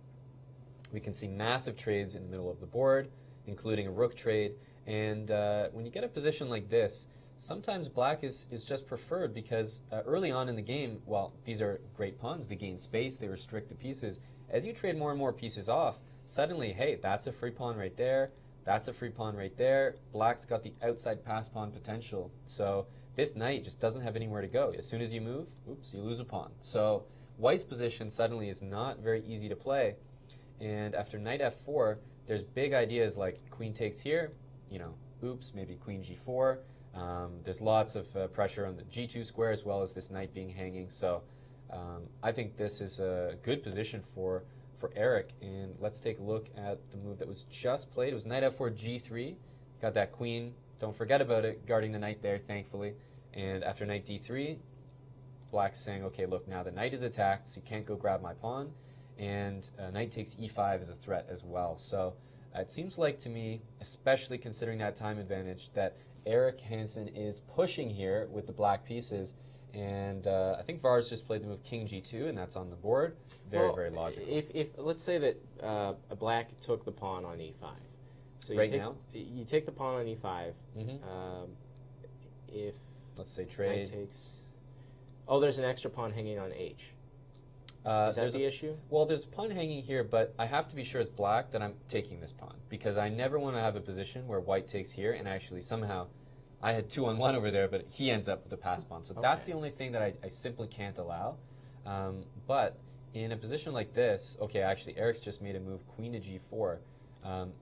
we can see massive trades in the middle of the board, including a rook trade. And when you get a position like this, sometimes black is just preferred because early on in the game, while these are great pawns, they gain space, they restrict the pieces. As you trade more and more pieces off, suddenly, hey, that's a free pawn right there, that's a free pawn right there. Black's got the outside pass pawn potential. So this knight just doesn't have anywhere to go. As soon as you move, oops, you lose a pawn. So white's position suddenly is not very easy to play. And after knight f4, there's big ideas like queen takes here, you know, oops, maybe queen g4. There's lots of pressure on the g2 square as well as this knight being hanging. So I think this is a good position for Eric. And let's take a look at the move that was just played. It was knight f4 g3. Got that queen. Don't forget about it, guarding the knight there, thankfully. And after knight d3, black's saying, okay, look, now the knight is attacked, so you can't go grab my pawn. And knight takes e5 as a threat as well. So it seems like to me, especially considering that time advantage, that Eric Hansen is pushing here with the black pieces. And I think Var's just played the move king g2, and that's on the board. Very logical. If let's say that black took the pawn on e5. So you take the pawn on e5. If let's say trade knight takes, oh, there's an extra pawn hanging on h. Is that the issue? Well, there's a pawn hanging here, but I have to be sure it's black that I'm taking this pawn, because I never want to have a position where white takes here and actually somehow I had 2-on-1 over there, but he ends up with the pass pawn. So that's the only thing that I simply can't allow. But in a position like this, okay, actually Eric's just made a move queen to g4.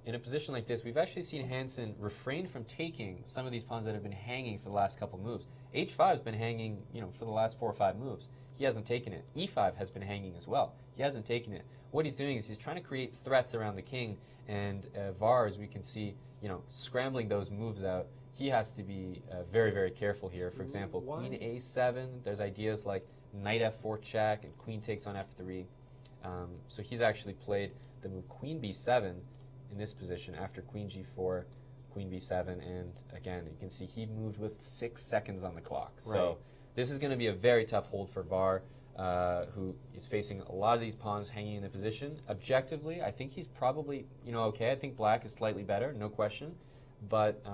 In a position like this, we've actually seen Hansen refrain from taking some of these pawns that have been hanging for the last couple moves. h5 has been hanging, you know, for the last 4 or 5 moves. He hasn't taken it. e5 has been hanging as well. He hasn't taken it. What he's doing is he's trying to create threats around the king, and Var, as we can see, you know, scrambling those moves out. He has to be very careful here. For example, queen a7. There's ideas like knight f4 check and queen takes on f3. So he's actually played the move queen b7 in this position after queen g4, queen b7, and again, you can see he moved with 6 seconds on the clock. So this is going to be a very tough hold for Var, who is facing a lot of these pawns hanging in the position. Objectively, I think he's probably, you know, okay. I think black is slightly better, no question. But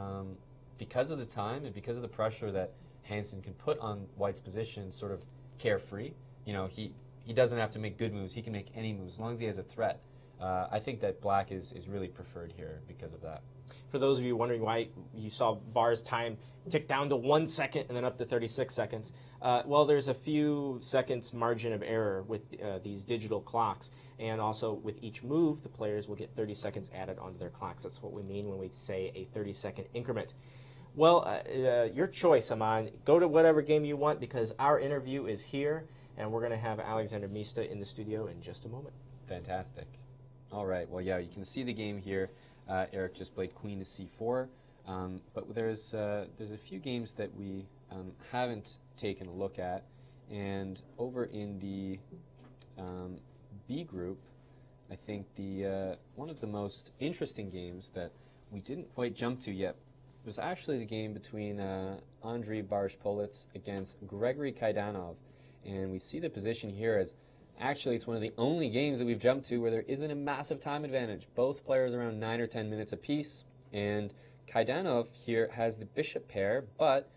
because of the time and because of the pressure that Hansen can put on white's position, sort of carefree, you know, he doesn't have to make good moves. He can make any moves as long as he has a threat. I think that black is really preferred here because of that. For those of you wondering why you saw Var's time tick down to 1 second and then up to 36 seconds, well, there's a few seconds margin of error with these digital clocks, and also with each move, the players will get 30 seconds added onto their clocks. That's what we mean when we say a 30-second increment. Well, your choice, Aman. Go to whatever game you want, because our interview is here, and we're going to have Alexander Mista in the studio in just a moment. Fantastic. All right. Well, yeah, you can see the game here. Eric just played queen to c4, but there's a few games that we haven't taken a look at, and over in the B group, I think the one of the most interesting games that we didn't quite jump to yet was actually the game between Andrei Barishpolitz against Gregory Kaidanov, and we see the position here as actually, it's one of the only games that we've jumped to where there isn't a massive time advantage. Both players around 9 or 10 minutes apiece, and Kaidanov here has the bishop pair, but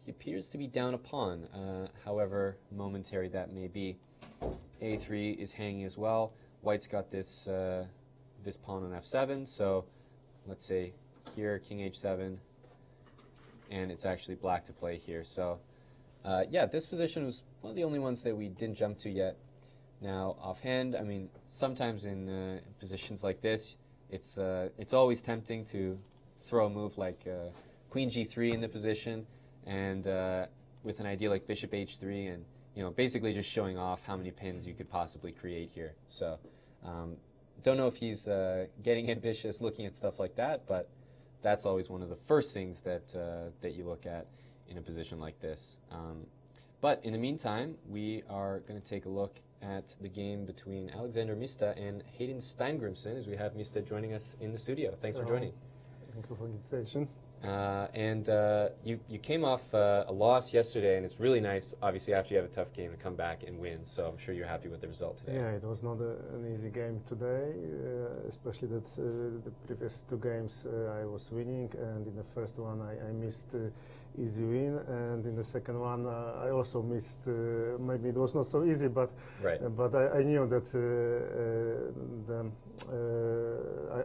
he appears to be down a pawn, however momentary that may be. A3 is hanging as well. White's got this this pawn on f7, so let's say here, king h7, and it's actually black to play here. So yeah, this position was one of the only ones that we didn't jump to yet. Now, offhand, I mean, sometimes in positions like this, it's always tempting to throw a move like queen g3 in the position, and with an idea like bishop h3, and you know, basically just showing off how many pins you could possibly create here. So, don't know if he's getting ambitious looking at stuff like that, but that's always one of the first things that that you look at in a position like this. But in the meantime, we are going to take a look at the game between Alexander Mista and Hayden Steingrimson, as we have Mista joining us in the studio. Thanks for joining. Thank you for the invitation. You came off a loss yesterday, and it's really nice, obviously, after you have a tough game to come back and win. So I'm sure you're happy with the result today. Yeah, it was not an easy game today, especially that the previous two games I was winning, and in the first one I missed easy win, and in the second one I also missed. Maybe it was not so easy, but Right. but I knew that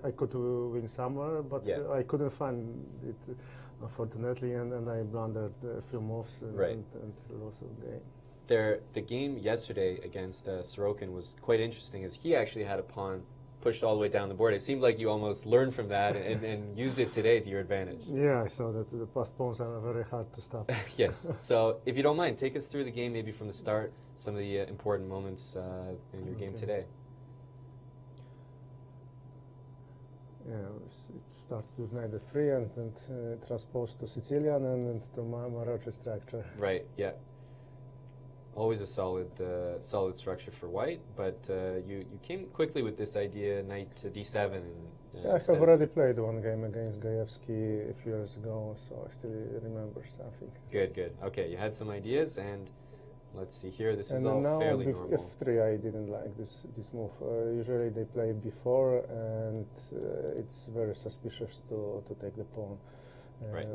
I could win somewhere, but Yeah. I couldn't find it. Unfortunately, and I blundered a few moves Right. and lost the game. The game yesterday against Sorokin was quite interesting, as he actually had a pawn pushed all the way down the board. It seemed like you almost learned from that and used it today to your advantage. Yeah, I saw that the passed pawns are very hard to stop. Yes. So if you don't mind, take us through the game, maybe from the start, some of the important moments in your game today. Yeah, it started with knight f3 and transposed to Sicilian and to Maroczy structure. Right, yeah. Always a solid structure for white, but you came quickly with this idea, knight to d7. And, I have already played one game against Gajewski a few years ago, so I still remember something. Good. Okay, you had some ideas, and let's see here. This is all And now fairly normal. f3 I didn't like this move. Usually they play before, and it's very suspicious to take the pawn. Right.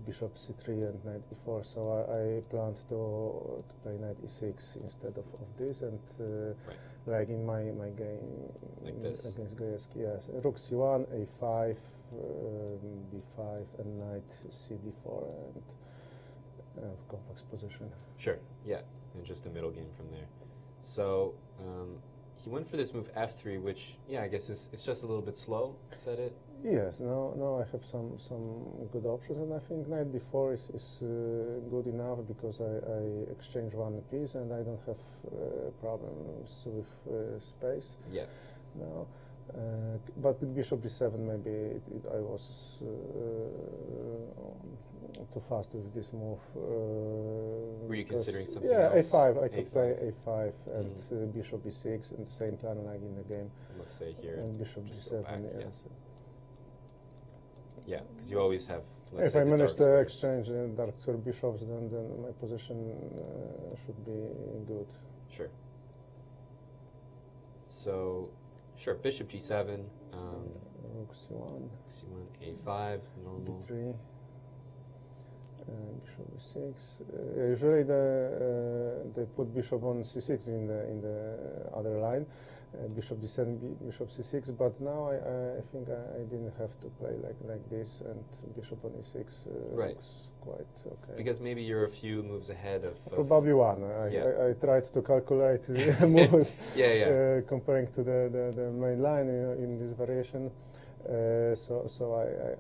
Bishop c3 and knight e4. So I planned to play knight e6 instead of this, and like in my game Like this? against Gajewski, yes. Rook c1, a5, b5, and knight cd4, and complex position. Sure, yeah, and just the middle game from there. So he went for this move f3, which, yeah, I guess it's just a little bit slow. Is that it? Yes, now I have some good options, and I think knight d4 is good enough because I exchange one piece and I don't have problems with space Yeah. now. But bishop g7, maybe I was too fast with this move. Were you considering something yeah, else? a5. I could A5. play a5 and bishop e6, and the same plan like in the game. Let's say here. And bishop just go g7, back, yeah. yes. Yeah, because you always have. Let's If say I the manage dark to squares. exchange dark square bishops, then my position should be good. Sure. So, sure, bishop g7, Rook c1, c1, a5, normal. b3, bishop b6. Usually they put bishop on c6 in the other line, bishop d7, bishop c6. But now I think I didn't have to play like this, and bishop on e6 Right. looks quite okay. Because maybe you're a few moves ahead of. Probably one. Yeah. I tried to calculate the moves Yeah. comparing to the main line in this variation. So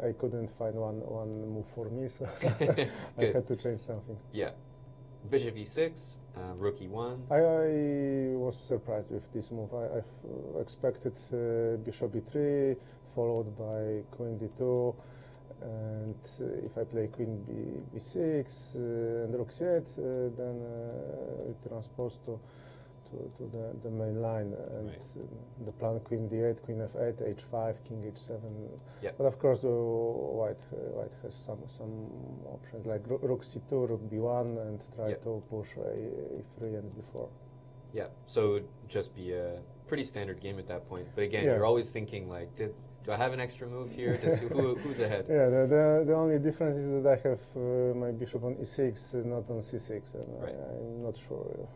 I couldn't find one move for me, so I had to change something. Yeah. Bishop e6, rook e1. I was surprised with this move. I expected bishop e3 followed by queen d2, and if I play queen b6 and rook c8, then it transposed to the main line, and Right. the plan queen d8, queen f8, h5, king h7. Yeah. But of course, white has some options like rook c2, rook b1, and try Yeah. to push a3 and b4. Yeah, so it would just be a pretty standard game at that point. But again, Yeah. you're always thinking like, do I have an extra move here? Who's ahead? Yeah, the only difference is that I have my bishop on e6, not on c6, and Right. I'm not sure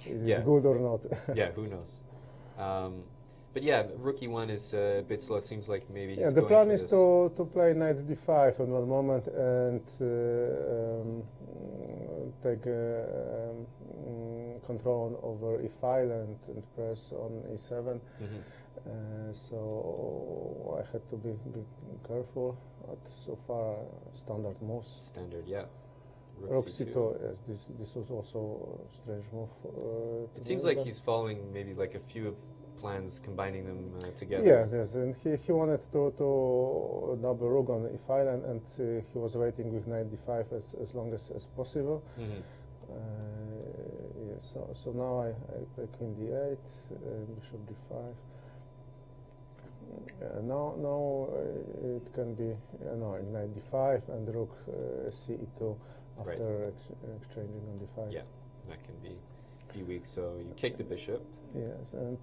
is Yeah. it good or not. Yeah, who knows? But yeah, rook e1 is a bit slow. It seems like maybe he's Yeah, the going plan for is this. to play knight d5 at one moment and take control over e file and press on e7. So I had to be careful. But so far, standard moves. Standard, yeah. Rook c2, yes, this was also a strange move. It seems like he's following maybe like a few of plans combining them together. Yes, and he wanted to double rook on e file, and he was waiting with knight d5 as long as possible. Mhm. Yes, so now I play queen d8, bishop d5. Now it can be no, knight d5 and rook ce2 after exchanging on d5. Yeah, that can be weak. So you kick the bishop. Yes, and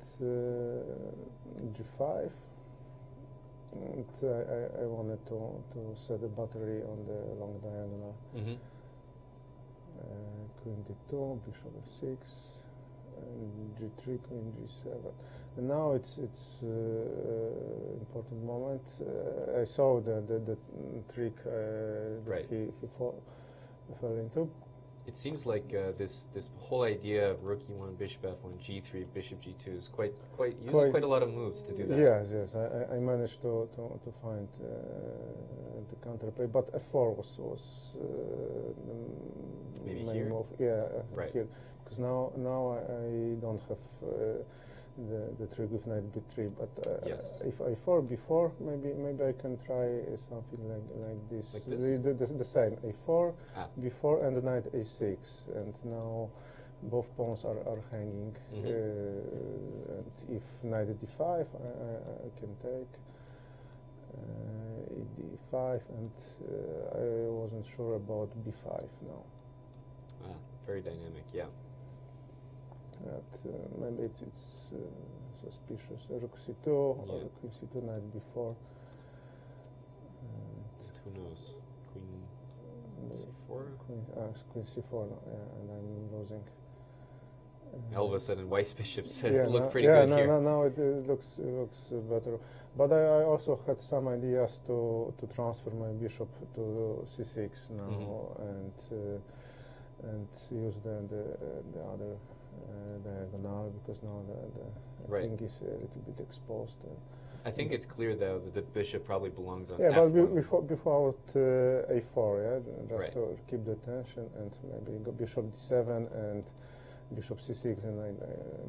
g5. And I wanted to set a battery on the long diagonal. Mm-hmm. Queen d2, bishop f6, and g3, queen g7. And now it's important moment. I saw the trick that he fell into. It seems like this whole idea of rook e1, bishop f1, g3, bishop g2 is using quite a lot of moves to do that. Yes. I managed to find the counterplay, but f4 was maybe main here. move. Right. Here, because now I don't have the trick with knight b3. But Yes. if a4 before, maybe I can try something like this. Like this? The same a4 Ah. before and knight a6, and now both pawns are hanging. Mhm. And if knight d5, I can take d5, and I wasn't sure about b5 now. Ah, very dynamic. Yeah. That maybe it's suspicious. Rook c2 Yeah. or queen c2, knight b4. And who knows? Queen c4. Queen c4, no, yeah, and I'm losing. All of a sudden, white's bishops Yeah, look no, pretty yeah, good here. now it looks better. But I also had some ideas to transfer my bishop to c6 now, and use the other diagonal, because now the Right. king is a little bit exposed. I think it's clear though that the bishop probably belongs on Yeah, f1. but without a4, yeah, just Right. to keep the tension, and maybe go bishop d7 and bishop c6, and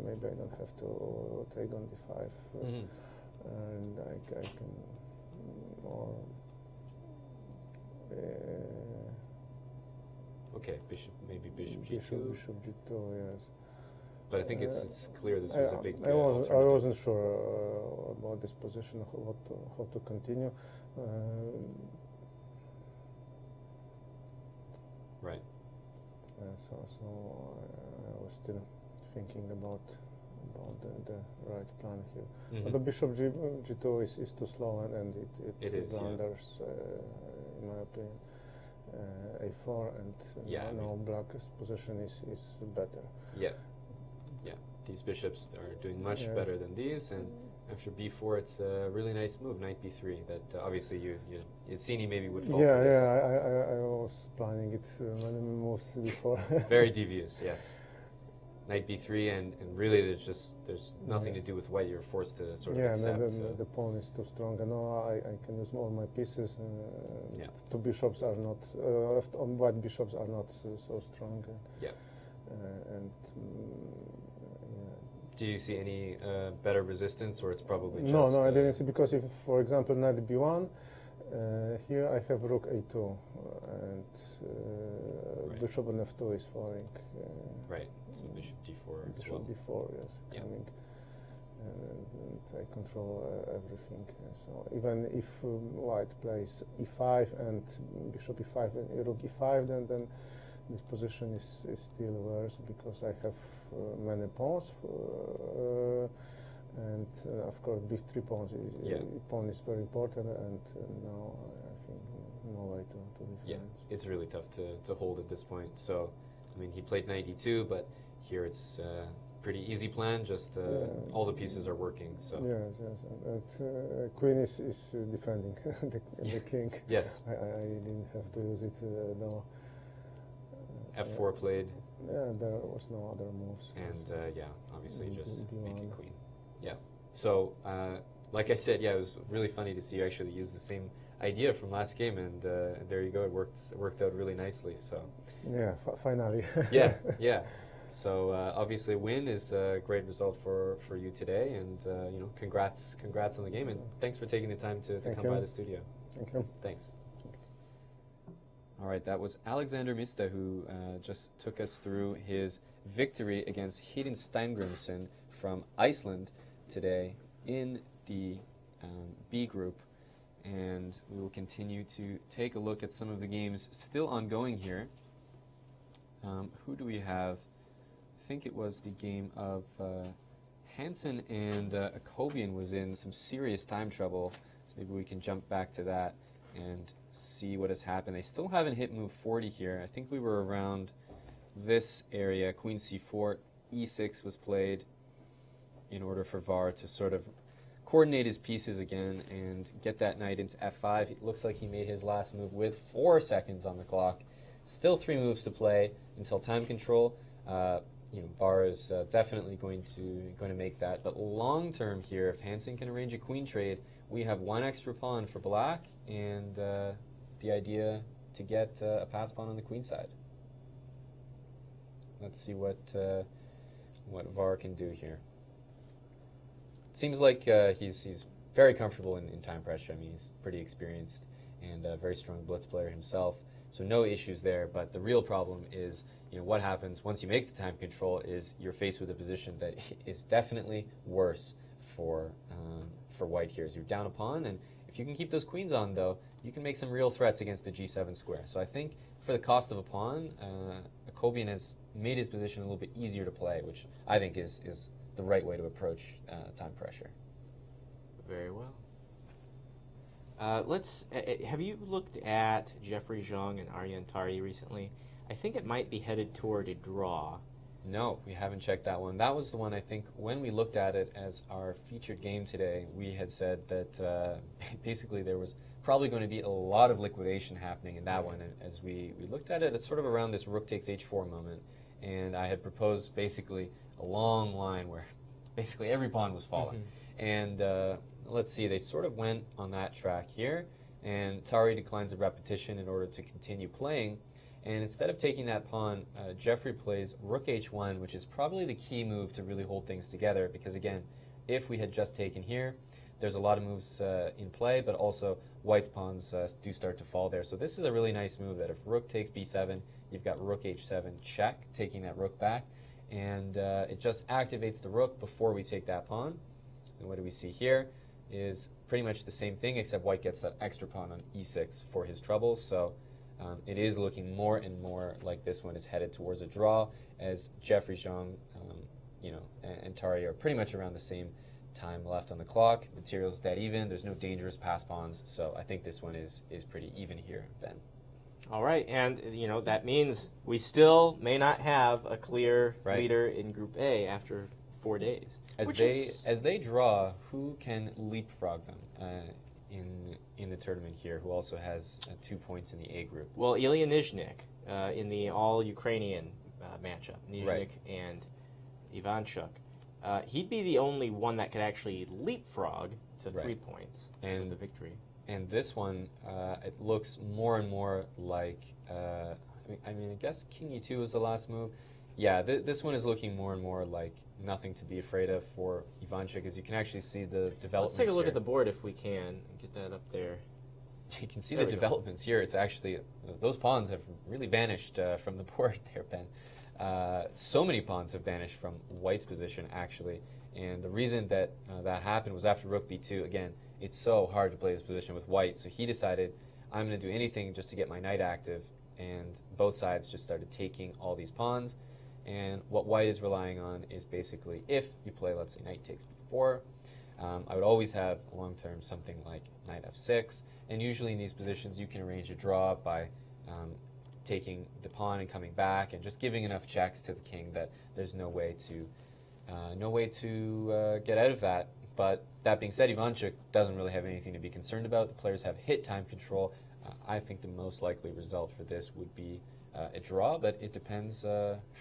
maybe I don't have to take on d5, Mhm. and I can or Okay, maybe bishop g2. bishop g2, yes. But I think it's clear this was a big I alternative. wasn't sure about this position, how to continue. Right. So I was still thinking about the right plan here. Mhm. But the bishop g2 is too slow, and It is, yeah. blunders, in my opinion. a4, and Yeah, I now black's position is better. Yeah. These bishops are doing much Yeah. better than these, and after b4, it's a really nice move, knight b3. That obviously you'd seen he maybe would fall for this. I was planning it many moves before. Very devious, yes. Knight b3, and really there's nothing to do with white. You're forced to sort of accept. The pawn is too strong. I know I can use all my pieces. Yeah. Two bishops are not, white bishops are not so strong. Yeah. And Did you see any better resistance, or it's probably just... no, I didn't see, because if, for example, knight b1, here I have rook a2, and Right. bishop on f2 is falling. Right, so bishop d4 as Bishop well. d4, yes, Yeah. coming. And I control everything. So even if white plays e5 and bishop e5 and rook e5, then this position is still worse, because I have many pawns, and of course b3 pawn is very important, and now I think no way to defend. Yeah, it's really tough to hold at this point. So, I mean, he played knight e2, but here it's pretty easy plan, just all the pieces are working. So Yes. And queen is defending the king. Yes, I didn't have to use it though. f4 played, Yeah, there was no other moves. and obviously just B1. making queen. Yeah. So, like I said, it was really funny to see you actually use the same idea from last game, and there you go. It worked out really nicely. So Yeah, finally. yeah. So obviously, a win is a great result for you today, and congrats on the game, and thanks for taking the time to come by the studio. Thank you. Thanks. All right, that was Alexander Mista who just took us through his victory against Hedin Steingrimsson from Iceland today in the B group, and we will continue to take a look at some of the games still ongoing here. Who do we have? I think it was the game of Hansen and Akobian was in some serious time trouble, so maybe we can jump back to that and see what has happened. They still haven't hit move 40 here. I think we were around this area. Queen c4, e6 was played in order for VAR to sort of coordinate his pieces again and get that knight into f5. It looks like he made his last move with 4 seconds on the clock. Still 3 moves to play until time control. VAR is definitely going to make that. But long term here, if Hansen can arrange a queen trade, we have 1 extra pawn for black, and the idea to get a pass pawn on the queen side. Let's see what VAR can do here. It seems like he's very comfortable in time pressure. I mean, he's pretty experienced and a very strong blitz player himself. So no issues there, but the real problem is, what happens once you make the time control is you're faced with a position that is definitely worse for white here. As you're down a pawn, and if you can keep those queens on, though, you can make some real threats against the g7 square. So I think for the cost of a pawn, Akobian has made his position a little bit easier to play, which I think is the right way to approach time pressure. Very well. Have you looked at Jeffrey Zhang and Aryan Tari recently? I think it might be headed toward a draw. No, we haven't checked that one. That was the one, I think, when we looked at it as our featured game today, we had said that basically there was probably going to be a lot of liquidation happening in that one. And as we looked at it, it's sort of around this rook takes h4 moment. And I had proposed basically a long line where basically every pawn was falling. And let's see, they sort of went on that track here, and Tari declines a repetition in order to continue playing. And instead of taking that pawn, Jeffrey plays rook h1, which is probably the key move to really hold things together, because again, if we had just taken here, there's a lot of moves in play, but also white's pawns do start to fall there. So this is a really nice move that if rook takes b7, you've got rook h7 check, taking that rook back, and it just activates the rook before we take that pawn. And what do we see here is pretty much the same thing, except white gets that extra pawn on e6 for his troubles. So it is looking more and more like this one is headed towards a draw, as Jeffrey Zhang and Tari are pretty much around the same time left on the clock. Material's dead even. There's no dangerous pass pawns, so I think this one is pretty even here, Ben. All right, and that means we still may not have a clear leader in Group A after 4 days. As they draw, who can leapfrog them in the tournament here, who also has 2 points in the A group? Well, Ilya Nizhnik in the all-Ukrainian matchup, Nizhnik and Ivanchuk. He'd be the only one that could actually leapfrog to 3 points with a victory. And this one, it looks more and more like, I guess King E2 was the last move. Yeah, this one is looking more and more like nothing to be afraid of for Ivanchuk, as you can actually see the developments. Let's take a look here. at the board if we can and get that up there. You can see the developments here. It's actually, those pawns have really vanished from the board there, Ben. So many pawns have vanished from white's position, actually. And the reason that that happened was after rook b2. Again, it's so hard to play this position with white, so he decided, I'm going to do anything just to get my knight active, and both sides just started taking all these pawns. And what white is relying on is basically, if you play, let's say, knight takes b4, I would always have long-term something like knight f6, and usually in these positions you can arrange a draw by taking the pawn and coming back, and just giving enough checks to the king that there's no way to get out of that. But that being said, Ivanchuk doesn't really have anything to be concerned about. The players have hit time control. I think the most likely result for this would be a draw, but it depends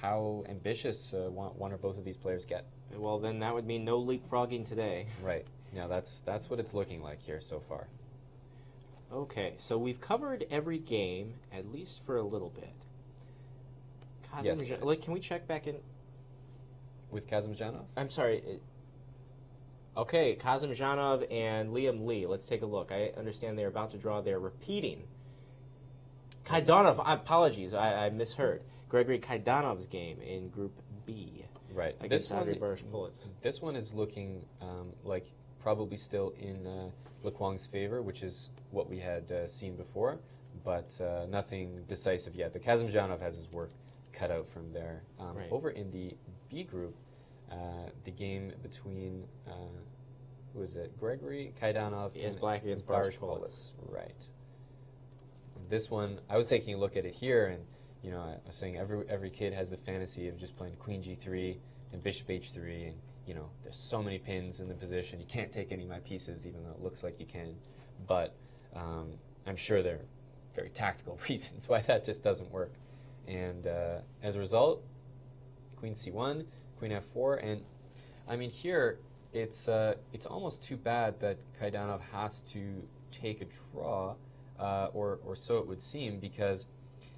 how ambitious one or both of these players get. Well, then that would mean no leapfrogging today. Right. Now that's what it's looking like here so far. Okay, so we've covered every game, at least for a little bit. Yes. Can we check back in? with Kazimjanov. I'm sorry. Okay, Kazimjanov and Liam Lee. Let's take a look. I understand they're about to draw. They're repeating. Kaidanov, apologies, I misheard. Gregory Kaidanov's game in Group B. Right. Against Andrei Boris-Pulitz. This one is looking like probably still in Lekwang's favor, which is what we had seen before, but nothing decisive yet. But Kazimjanov has his work cut out from there. Right. Over in the B group, the game between, who is it, Gregory Kaidanov Yes, and black against Boris-Pulitz. Right. This one, I was taking a look at it here, and I was saying every kid has the fantasy of just playing Queen G3 and Bishop H3, and there's so many pins in the position. You can't take any of my pieces, even though it looks like you can. But I'm sure there are very tactical reasons why that just doesn't work. And as a result, Queen C1, Queen F4, and I mean here it's almost too bad that Kaidanov has to take a draw, or so it would seem, because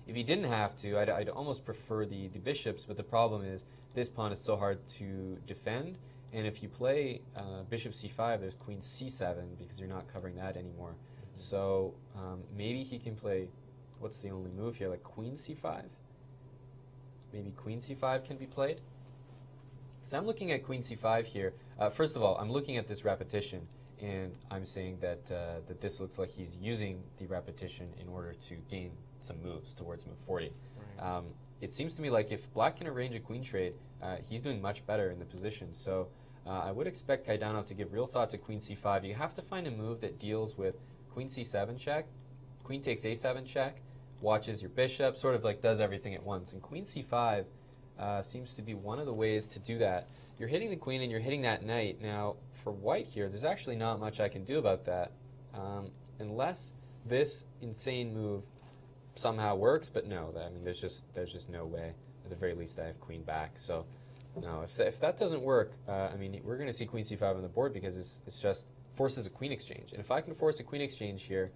if he didn't have to, I'd almost prefer the bishops, but the problem is this pawn is so hard to defend, and if you play bishop c5, there's queen c7, because you're not covering that anymore. So maybe he can play, what's the only move here, like queen c5? Maybe queen c5 can be played? Because I'm looking at queen c5 here. First of all, I'm looking at this repetition, and I'm saying that this looks like he's using the repetition in order to gain some moves towards move 40. Right. It seems to me like if black can arrange a queen trade, he's doing much better in the position. So I would expect Kaidanov to give real thought to queen c5. You have to find a move that deals with queen c7 check, queen takes a7 check, watches your bishop, sort of like does everything at once. And queen c5 seems to be one of the ways to do that. You're hitting the queen and you're hitting that knight. Now, for white here, there's actually not much I can do about that, unless this insane move somehow works. But no, I mean, there's just no way. At the very least, I have queen back. So, no, if that doesn't work, I mean, we're going to see queen c5 on the board because it's just forces a queen exchange. And if I can force a queen exchange here,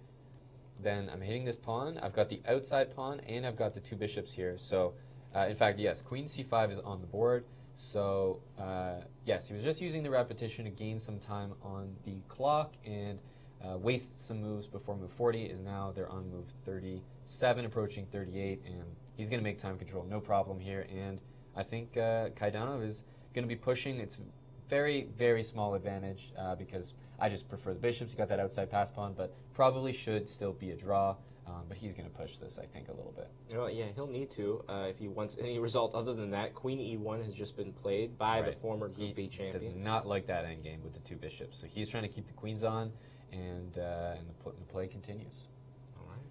then I'm hitting this pawn. I've got the outside pawn, and I've got the two bishops here. So, in fact, yes, queen c5 is on the board. So, yes, he was just using the repetition to gain some time on the clock and waste some moves before move 40. Is now they're on move 37, approaching 38, and he's going to make time control, no problem here. And I think Kaidanov is going to be pushing. It's very, very small advantage because I just prefer the bishops. You got that outside pass pawn, but probably should still be a draw. But he's going to push this, I think, a little bit. Yeah, he'll need to if he wants any result other than that. Queen e1 has just been played by the former Group B champion. He does not like that endgame with the two bishops. So he's trying to keep the queens on, and the play continues. All right.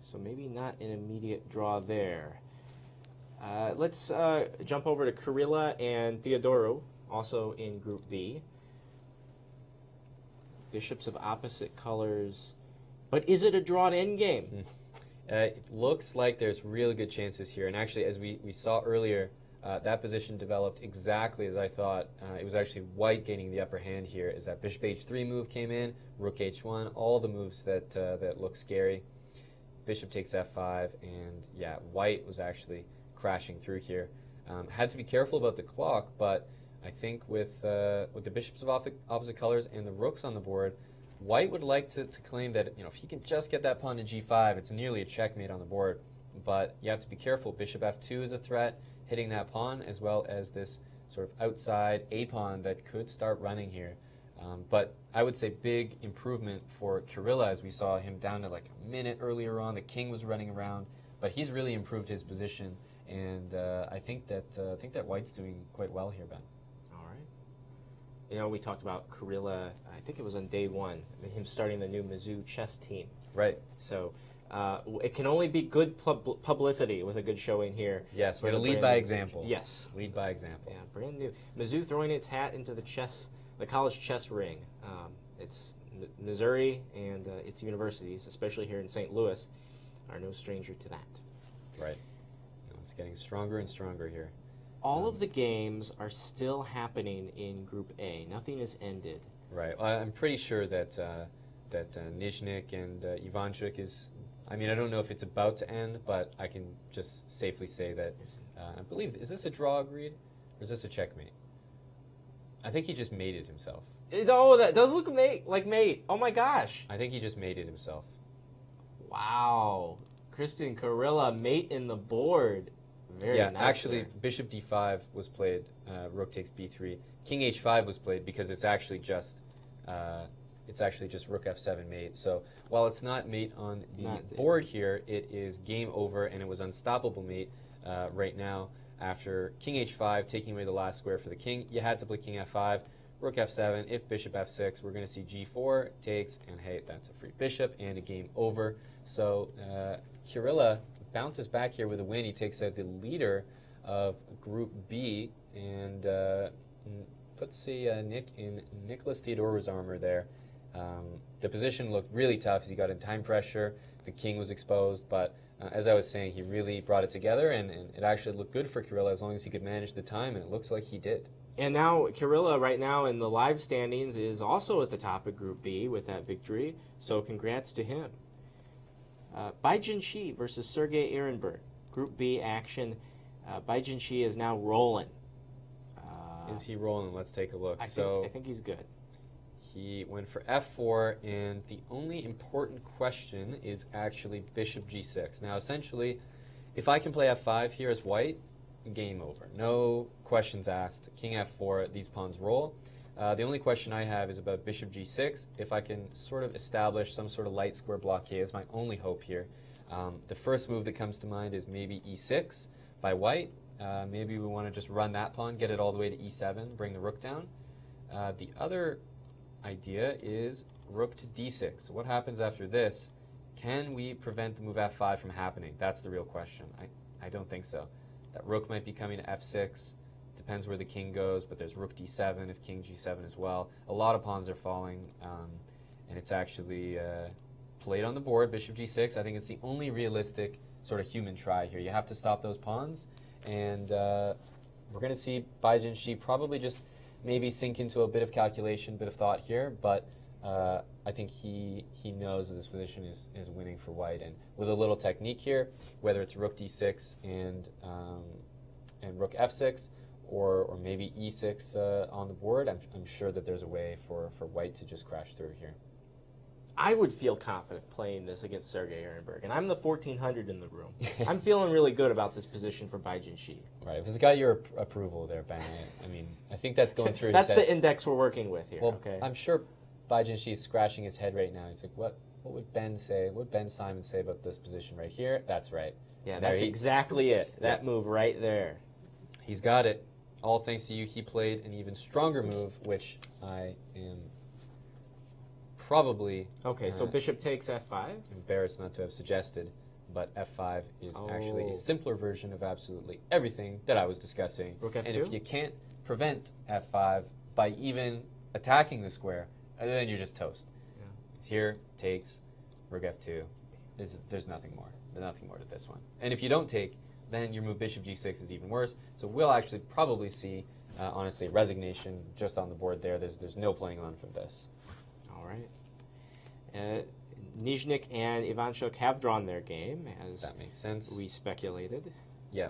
So maybe not an immediate draw there. Let's jump over to Kirilla and Theodoro, also in Group B. Bishops of opposite colors. But is it a drawn endgame? It looks like there's really good chances here. And actually, as we saw earlier, that position developed exactly as I thought. It was actually white gaining the upper hand here as that bishop h3 move came in, rook h1, all the moves that look scary. Bishop takes f5, and yeah, white was actually crashing through here. Had to be careful about the clock, but I think with the bishops of opposite colors and the rooks on the board, white would like to claim that if he can just get that pawn to g5, it's nearly a checkmate on the board. But you have to be careful. Bishop f2 is a threat, hitting that pawn, as well as this sort of outside a pawn that could start running here. But I would say big improvement for Kirilla, as we saw him down to like a minute earlier on. The king was running around, but he's really improved his position, and I think that white's doing quite well here, Ben. We talked about Kirilla, I think it was on day one, him starting the new Mizzou chess team. Right. So it can only be good publicity with a good showing here. Yes, we're going to lead by example. Yes. Lead by example. Yeah, brand new. Mizzou throwing its hat into the college chess ring. It's Missouri and its universities, especially here in St. Louis, are no stranger to that. Right. It's getting stronger and stronger here. All of the games are still happening in Group A. Nothing is ended. Right. Well, I'm pretty sure that Nizhnik and Ivanchuk is... I mean, I don't know if it's about to end, but I can just safely say that I believe... Is this a draw agreed? Or is this a checkmate? I think he just mated himself. Oh, that does look like mate. Oh my gosh. I think he just mated himself. Wow. Christian Karilla, mate in the board. Very Yeah, nice. actually, there. bishop d5 was played. Rook takes b3. King h5 was played because it's actually just rook f7 mate. So while it's not mate on the board here, it is game over, and it was unstoppable mate right now. After king h5, taking away the last square for the king, you had to play king f5, rook f7. If bishop f6, we're going to see g4 takes, and hey, that's a free bishop and a game over. So Karilla bounces back here with a win. He takes out the leader of Group B and puts a nick in Nicholas Theodora's armor there. The position looked really tough as he got in time pressure. The king was exposed, but as I was saying, he really brought it together, and it actually looked good for Karilla as long as he could manage the time, and it looks like he did. And now Karilla right now in the live standings is also at the top of Group B with that victory. So congrats to him. Baijin Shi versus Sergei Ehrenberg. Group B action. Baijin Shi is now rolling. Is he rolling? Let's take a look. I think he's good. He went for f4, and the only important question is actually bishop g6. Now, essentially, if I can play f5 here as white, game over. No questions asked. King f4, these pawns roll. The only question I have is about bishop g6. If I can sort of establish some sort of light square blockade, is my only hope here. The first move that comes to mind is maybe e6 by white. Maybe we want to just run that pawn, get it all the way to e7, bring the rook down. The other idea is rook to d6. So what happens after this? Can we prevent the move f5 from happening? That's the real question. I don't think so. That rook might be coming to f6. Depends where the king goes, but there's rook d7 if king g7 as well. A lot of pawns are falling, and it's actually played on the board, bishop g6. I think it's the only realistic sort of human try here. You have to stop those pawns, and we're going to see Baijin Shi probably just maybe sink into a bit of calculation, bit of thought here, but I think he knows that this position is winning for white, and with a little technique here, whether it's rook d6 and rook f6, or maybe e6 on the board, I'm sure that there's a way for white to just crash through here. I would feel confident playing this against Sergei Ehrenberg, and I'm the 1400 in the room. I'm feeling really good about this position for Baijin Shi. Right, if it's got your approval there, Ben, I mean, I think that's going through That's his head. the index we're working with here, Well, okay? I'm sure Baijin Shi is scratching his head right now. He's like, what would Ben say? What would Ben Simon say about this position right here? That's right. Yeah, There that's exactly it. That move right there. He's got it. All thanks to you, he played an even stronger move, which I am probably Okay, so bishop takes f5. embarrassed not to have suggested, but f5 is actually a simpler version of absolutely everything that I was discussing. Rook and f2? if you can't prevent f5 by even attacking the square, then you're just toast. Yeah. Here takes rook f2. There's nothing more. There's nothing more to this one. And if you don't take, then your move bishop g6 is even worse. So we'll actually probably see, honestly, resignation just on the board there. There's no playing on from this. All right. Nizhnik and Ivanchuk have drawn their game, as That makes sense. we speculated. Yeah.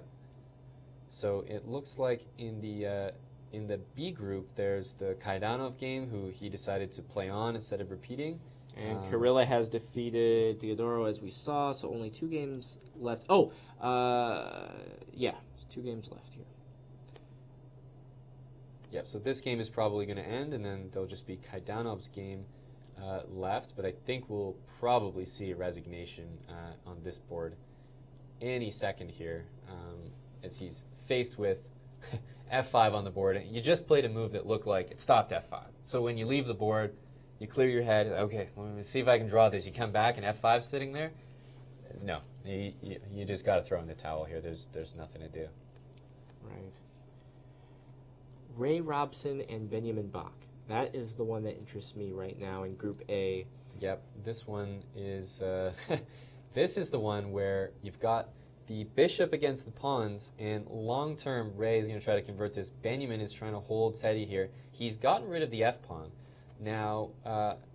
So it looks like in the B group, there's the Kaidanov game, who he decided to play on instead of repeating. And Karilla has defeated Theodoro, as we saw, so only 2 games left. Oh, yeah, 2 games left here. Yep, so this game is probably going to end, and then there'll just be Kaidanov's game left, but I think we'll probably see a resignation on this board any second here, as he's faced with f5 on the board. You just played a move that looked like it stopped f5. So when you leave the board, you clear your head, okay, let me see if I can draw this. You come back and f5's sitting there. No, you just got to throw in the towel here. There's nothing to do. Right. Ray Robson and Benjamin Bach. That is the one that interests me right now in Group A. Yep, this one is this is the one where you've got the bishop against the pawns, and long-term Ray is going to try to convert this. Benjamin is trying to hold steady here. He's gotten rid of the f-pawn. Now,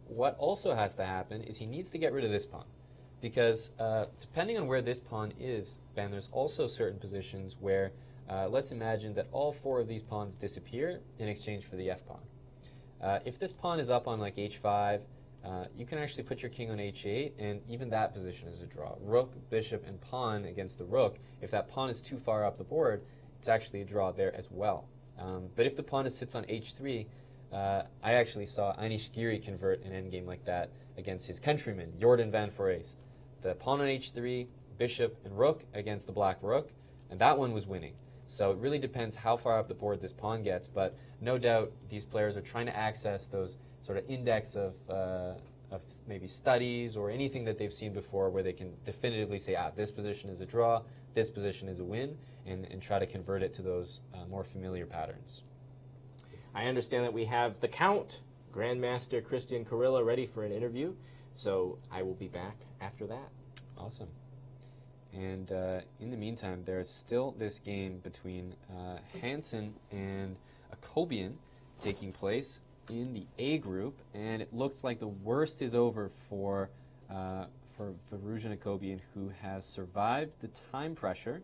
what also has to happen is he needs to get rid of this pawn, because depending on where this pawn is, Ben, there's also certain positions where let's imagine that all 4 of these pawns disappear in exchange for the f-pawn. If this pawn is up on like h5, you can actually put your king on h8, and even that position is a draw. Rook, bishop, and pawn against the rook. If that pawn is too far up the board, it's actually a draw there as well. But if the pawn sits on h3, I actually saw Anish Giri convert an endgame like that against his countryman, Jordan van Foreest. The pawn on h3, bishop, and rook against the black rook, and that one was winning. So it really depends how far up the board this pawn gets, but no doubt these players are trying to access those sort of index of maybe studies or anything that they've seen before where they can definitively say, this position is a draw, this position is a win, and try to convert it to those more familiar patterns. I understand that we have the Count, Grandmaster Christian Carilla, ready for an interview, so I will be back after that. Awesome. And in the meantime, there's still this game between Hansen and Akobian taking place in the A group, and it looks like the worst is over for Varujan Akobian, who has survived the time pressure.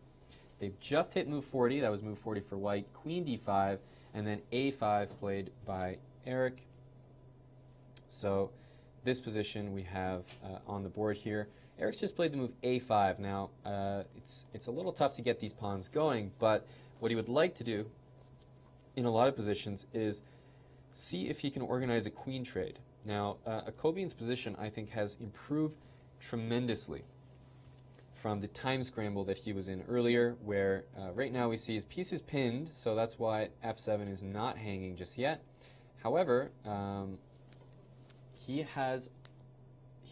They've just hit move 40. That was move 40 for white. Queen d5, and then a5 played by Eric. So this position we have on the board here. Eric's just played the move a5. Now, it's a little tough to get these pawns going, but what he would like to do in a lot of positions is see if he can organize a queen trade. Now, Akobian's position, I think, has improved tremendously from the time scramble that he was in earlier, where right now we see his piece is pinned, so that's why f7 is not hanging just yet. However, he has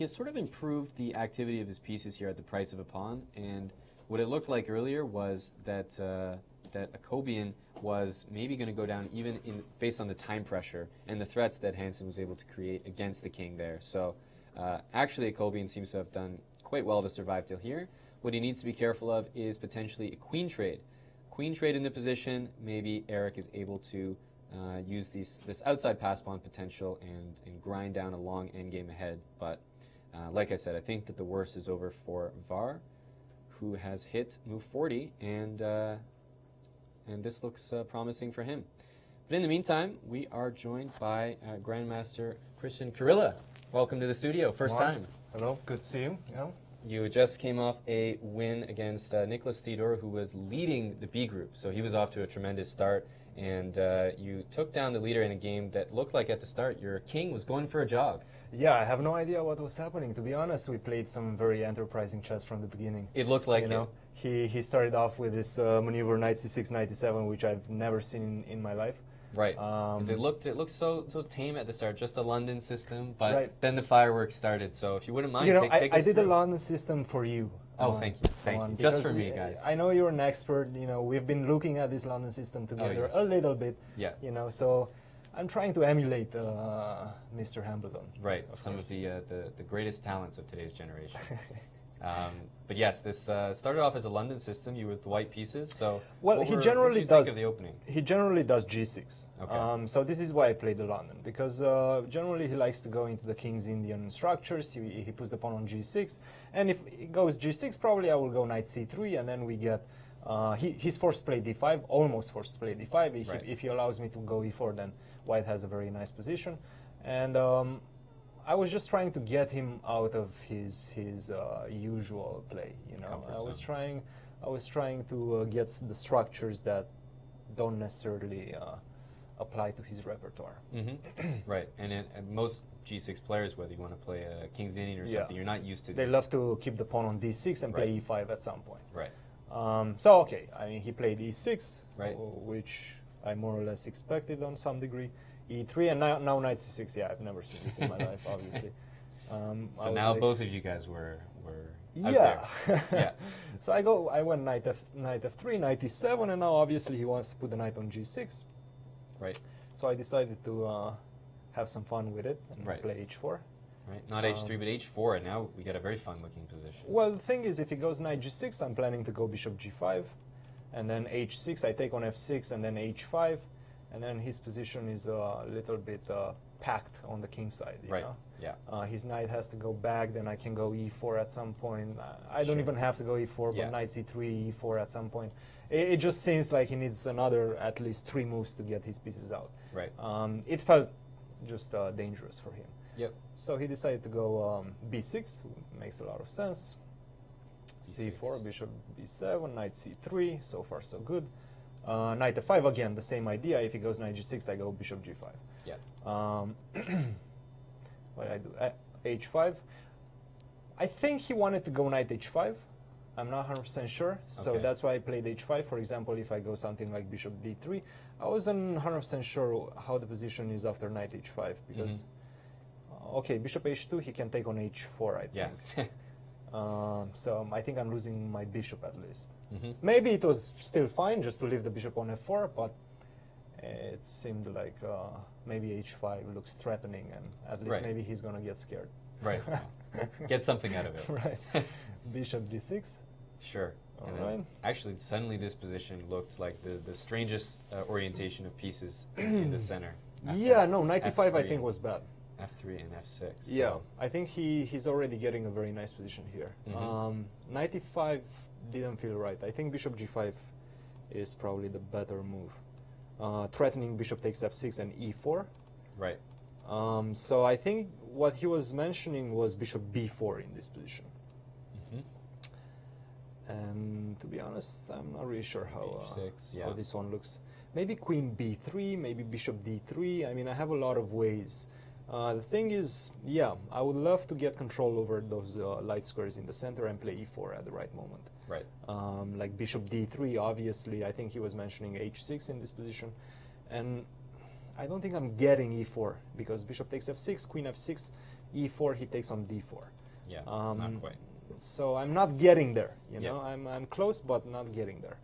sort of improved the activity of his pieces here at the price of a pawn, and what it looked like earlier was that that Akobian was maybe going to go down even based on the time pressure and the threats that Hansen was able to create against the king there. So actually Akobian seems to have done quite well to survive till here. What he needs to be careful of is potentially a queen trade. Queen trade in the position, maybe Eric is able to use this outside pass pawn potential and grind down a long endgame ahead. But like I said, I think that the worst is over for Var, who has hit move 40, and this looks promising for him. But in the meantime, we are joined by Grandmaster Christian Carilla. Welcome to the studio, first time. Hello, good to see you. Yeah. You just came off a win against Nicholas Theodore, who was leading the B group, so he was off to a tremendous start, and you took down the leader in a game that looked like at the start your king was going for a jog. Yeah, I have no idea what was happening. To be honest, we played some very enterprising chess from the beginning. It looked like you know, he started off with this maneuver knight c6, knight e7, which I've never seen in my life. Right. It looked so tame at the start, just a London system, but right. Then the fireworks started. So if you wouldn't mind, take I us did through. the London system for you. Oh, thank you. Just for me, guys. I know you're an expert. You know, we've been looking at this London system together a little bit. Yeah. You know, so I'm trying to emulate Mr. Hambleton. Right. Some of the greatest talents of today's generation. But yes, this started off as a London system. You with the white pieces. So well, what he did generally you does. think of the opening? He generally does g6. Okay. So this is why I played the London, because generally he likes to go into the King's Indian structures. He puts the pawn on g6, and if he goes g6, probably I will go knight c3, and then we get. He's forced to play d5, almost forced to play d5. If he allows me to go e4, then white has a very nice position, and. I was just trying to get him out of his usual play. You know, I was trying to get the structures that don't necessarily apply to his repertoire. Mm-hmm. Right, and most G6 players, whether you want to play a King's Indian or something, you're not used to. They love to keep the pawn on d6 and play e5 at some point. Right. So okay, I mean he played e6, right. Which I more or less expected on some degree. E3 and now knight c6. Yeah, I've never seen this in my life, obviously. So now like, both of you guys were out there. Yeah. So I went knight f3, knight e7, and now obviously he wants to put the knight on g6. Right. So I decided to have some fun with it and play h4. Right. Not h3, but h4, and now we got a very fun-looking position. Well, the thing is, if he goes knight g6, I'm planning to go bishop g5, and then h6. I take on f6, and then h5. and then his position is a little bit packed on the king side. You Right. know? Yeah. His knight has to go back, then I can go e4 at some point. I don't Sure. even have to go e4, but Yeah. knight c3, e4 at some point. It just seems like he needs another at least 3 moves to get his pieces out. Right. It felt just dangerous for him. Yep. So he decided to go b6, makes a lot of sense. B6. c4, bishop b7, knight c3, so far so good. Knight f5, again, the same idea. If he goes knight g6, I go bishop g5. Yeah. What I do? H5. I think he wanted to go knight h5. I'm not 100% sure, so Okay. that's why I played h5. For example, if I go something like bishop d3, I wasn't 100% sure how the position is after knight h5 because, okay, bishop h2, he can take on h4, I Yeah. think. So I think I'm losing my bishop at least. Mhm. Maybe it was still fine just to leave the bishop on f4, but it seemed like maybe h5 looks threatening, and at least Right. maybe he's gonna get scared. Right. Get something out of it. Right. Bishop d6. Sure. All And then right. actually, suddenly this position looked like the strangest orientation of pieces in the center. after Yeah, no, 95 I F3 think was bad. F3 and F6. Yeah, So, I think he's already getting a very nice position here. Mhm. 95 didn't feel right. I think bishop g5 is probably the better move. Threatening bishop takes f6 and e4. right. So I think what he was mentioning was bishop b4 in this position. Mhm. And to be honest, I'm not really sure how, H6, how yeah. this one looks. Maybe queen b3, maybe bishop d3. I mean, I have a lot of ways. The thing is, yeah, I would love to get control over those light squares in the center and play e4 at the right moment. Right. Like bishop d3, obviously, I think he was mentioning h6 in this position. And I don't think I'm getting e4 because bishop takes f6, queen f6, e4, he takes on d4. Yeah. Um, not quite. So I'm not getting there, you Yeah. know. I'm close, but not getting there.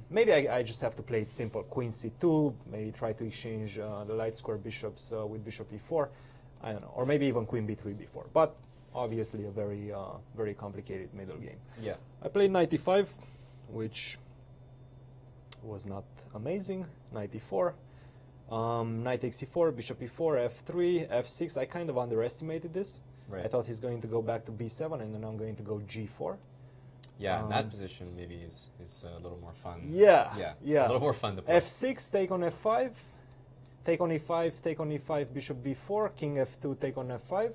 Maybe I just have to play it simple. Queen c2, maybe try to exchange the light square bishops with bishop e4. I don't know, or maybe even queen b3 before. But obviously a very very complicated middle game. Yeah. I played 95, which was not amazing. Knight e4, knight takes e4, bishop e4, f3, f6. I kind of underestimated this. Right. I thought he's going to go back to b7, and then I'm going to go g4. Yeah, in that position maybe is a little more fun. Yeah, Yeah. yeah. A little more fun to play. f6, take on f5, take on e5, take on e5, bishop b4, king f2, take on f5.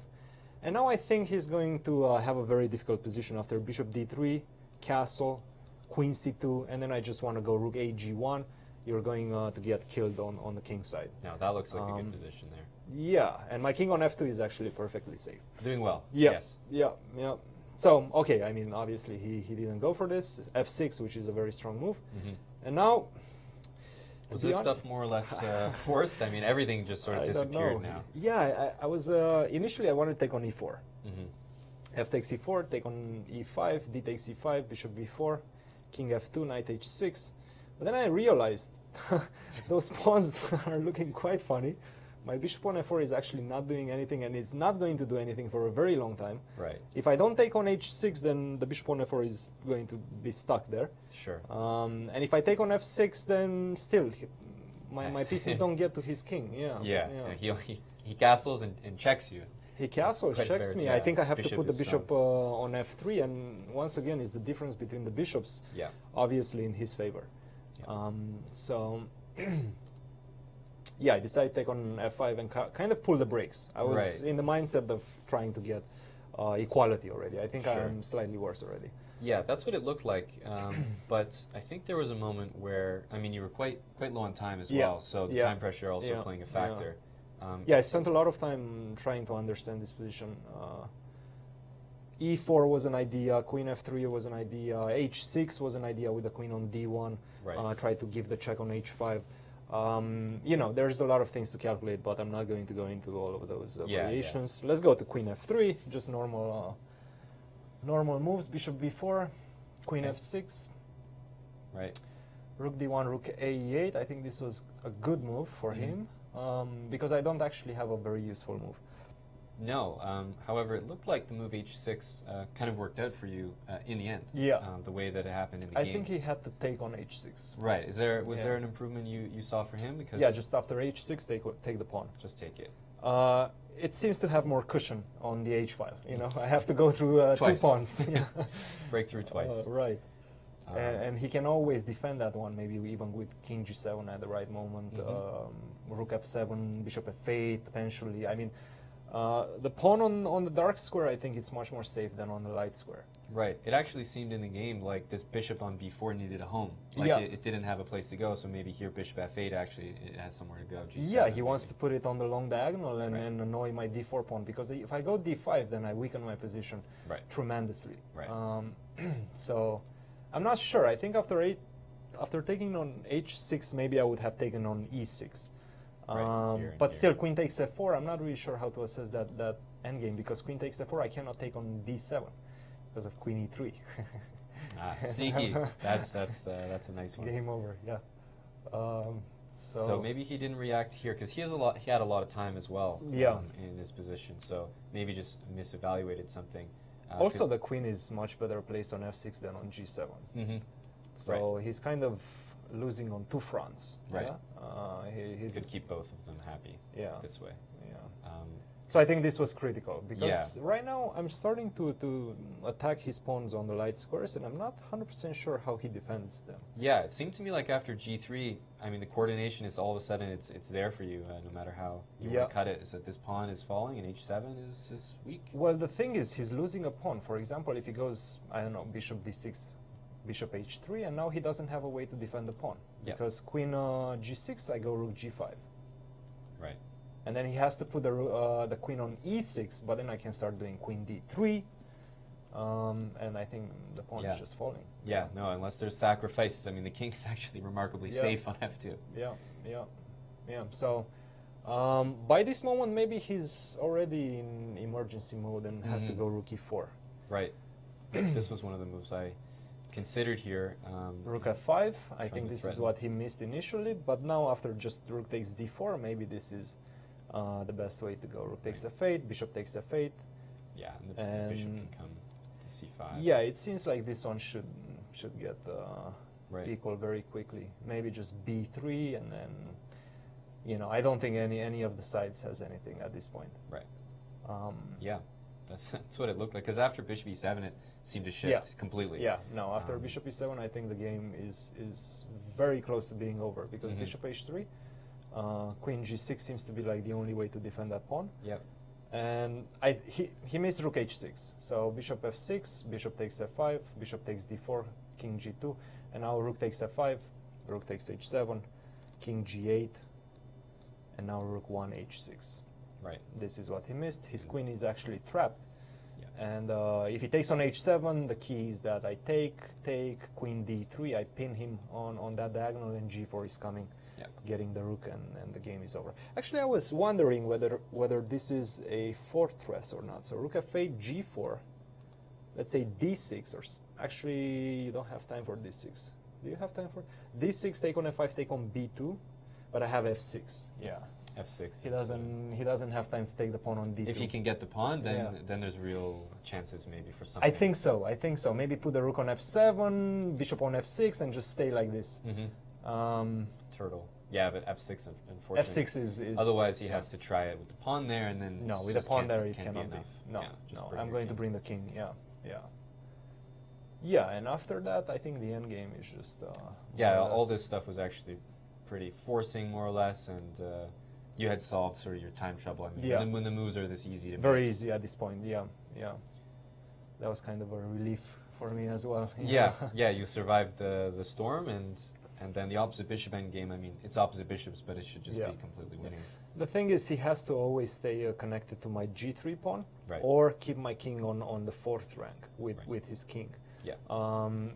And now I think he's going to have a very difficult position after bishop d3, castle, queen c2, and then I just want to go rook a g1. You're going to get killed on the king side. Now that looks like a good position there. Yeah, and my king on f2 is actually perfectly safe. Doing well. Yeah, Yes. yeah, yeah. So, okay, I mean, obviously he didn't go for this. f6, which is a very strong move. Mhm. And now... Was to be this hon- stuff more or less forced? I mean, everything just sort of I don't disappeared know. now. Yeah, I was... initially, I wanted to take on e4. Mhm. F takes e4, take on e5, d takes e5, bishop b4, king f2, knight h6. But then I realized those pawns are looking quite funny. My bishop on f4 is actually not doing anything, and it's not going to do anything for a very long time. Right. If I don't take on h6, then the bishop on f4 is going to be stuck there. Sure. And if I take on f6, then still, my pieces don't get to his king. Yeah. Yeah. He castles and checks you. He castles, Quite checks very- me. yeah, I think I have to bishop put the is bishop strong. on f3, and once again, is the difference between the bishops, Yeah. obviously in his favor. Yeah. So, yeah, I decided to take on f5 and kind of pull the brakes. I was Right. in the mindset of trying to get equality already. I think Sure. I'm slightly worse already. Yeah, that's what it looked like. But I think there was a moment where, I mean, you were quite low on time as Yeah. well, so the Yeah. time pressure also Yeah. playing a factor. Yeah, I spent a lot of time trying to understand this position. E4 was an idea, queen f3 was an idea, h6 was an idea with the queen on d1. Right. Tried to give the check on h5. You know, there's a lot of things to calculate, but I'm not going to go into all of those Yeah, variations. Let's go to queen f3, just normal moves. Bishop b4, queen Okay. f6, Right. rook d1, rook a8. I think this was a good move for him because I don't actually have a very useful move. No. However, it looked like the move h6 kind of worked out for you in the end. Yeah. The way that it happened in the I game. think he had to take on h6. Right. Was there an improvement you saw for him? Because Yeah, just after h6, take the pawn. just take it. It seems to have more cushion on the h file. You know, I have to go through two Twice. pawns. Yeah. Breakthrough twice. Right. And he can always defend that one, maybe even with king g7 at the right moment, rook f7, bishop f8, potentially. I mean, the pawn on the dark square, I think it's much more safe than on the light square. Right. It actually seemed in the game like this bishop on b4 needed a home. Like Yeah. it didn't have a place to go, so maybe here bishop f8 actually it has somewhere to go. G7 Yeah, he wants to put it on the long diagonal and, Right. and annoy my d4 pawn, because if I go d5, then I weaken my position Right. tremendously. Right. So I'm not sure. I think after taking on h6, maybe I would have taken on e6. Right, here and But here. still, queen takes f4. I'm not really sure how to assess that endgame, because queen takes f4, I cannot take on d7 because of queen e3. Sneaky. That's a nice one. Game over. Yeah. So maybe he didn't react here because he had a lot of time as well. Yeah. In his position, so maybe just misevaluated something. Also, the queen is much better placed on f6 than on g7. Mm-hmm. So he's kind of losing on two fronts. Right. Yeah? He's Could keep both of them happy. Yeah. This way. Yeah. Um, So I think this was critical, because Yeah. right now I'm starting to attack his pawns on the light squares, and I'm not 100% sure how he defends them. Yeah, it seemed to me like after g3, I mean, the coordination is all of a sudden it's there for you, no matter how you want Yeah. to cut it. Is that this pawn is falling and h7 is weak. Well, the thing is, he's losing a pawn. For example, if he goes, I don't know, bishop d6, bishop h3, and now he doesn't have a way to defend the pawn. Yeah. Because queen g6, I go rook g5. Right. And then he has to put the queen on e6, but then I can start doing queen d3. And I think the pawn Yeah. is just falling. Yeah, no, unless there's sacrifices. I mean, the king is actually remarkably Yeah. safe on f2. Yeah. So by this moment, maybe he's already in emergency mode and has to go rook e4. Right. This was one of the moves I considered here. Rook f5. I Trying think to this is threaten. what he missed initially, but now after just rook takes d4, maybe this is the best way to go. Rook takes f8, bishop takes f8. Yeah, and the bishop can And- come to c5. Yeah, it seems like this one should get Right. equal very quickly. Maybe just b3, and then, I don't think any of the sides has anything at this point. Right. Um, Yeah, that's what it looked like. Because after bishop e7, it seemed to shift Yeah. completely. Yeah, no, after Um, bishop e7, I think the game is very close to being over, because Mhm. bishop h3, queen g6 seems to be like the only way to defend that pawn. Yep. And he missed rook h6. So bishop f6, bishop takes f5, bishop takes d4, king g2, and now rook takes f5, rook takes h7, king g8, and now rook 1 h6. Right. This is what he missed. His queen is actually trapped. Yeah. And if he takes on h7, the key is that I take, queen d3, I pin him on that diagonal, and g4 is coming, Yep. getting the rook, and the game is over. Actually, I was wondering whether this is a fortress or not. So rook f8, g4, let's say d6, actually, you don't have time for d6. Do you have time for d6, take on f5, take on b2, but I have f6. Yeah. f6. He is, doesn't have time to take the pawn on d2. if he can get the pawn, then Yeah. then there's real chances maybe for something. I think so. Maybe put the rook on f7, bishop on f6, and just stay like this. Turtle. Yeah, but f6 unfortunately. f6 is Otherwise, he has to try it with the pawn there, and then no, it's with the just pawn can't- there it can't be cannot be. enough. No, Yeah, just no. bring I'm your going to king. bring the king. Yeah, and after that, I think the end game is just. Yeah, more or all less- this stuff was actually pretty forcing, more or less, and you had solved sort of your time trouble. I mean, Yeah. when the moves are this easy to very make. easy at this point. Yeah. That was kind of a relief for me as well. Yeah, you survived the storm, and then the opposite bishop endgame. I mean, it's opposite bishops, but it should just Yeah. be completely winning. The thing is, he has to always stay connected to my g3 pawn, Right. or keep my king on the 4th rank with, Right. with his king. Yeah.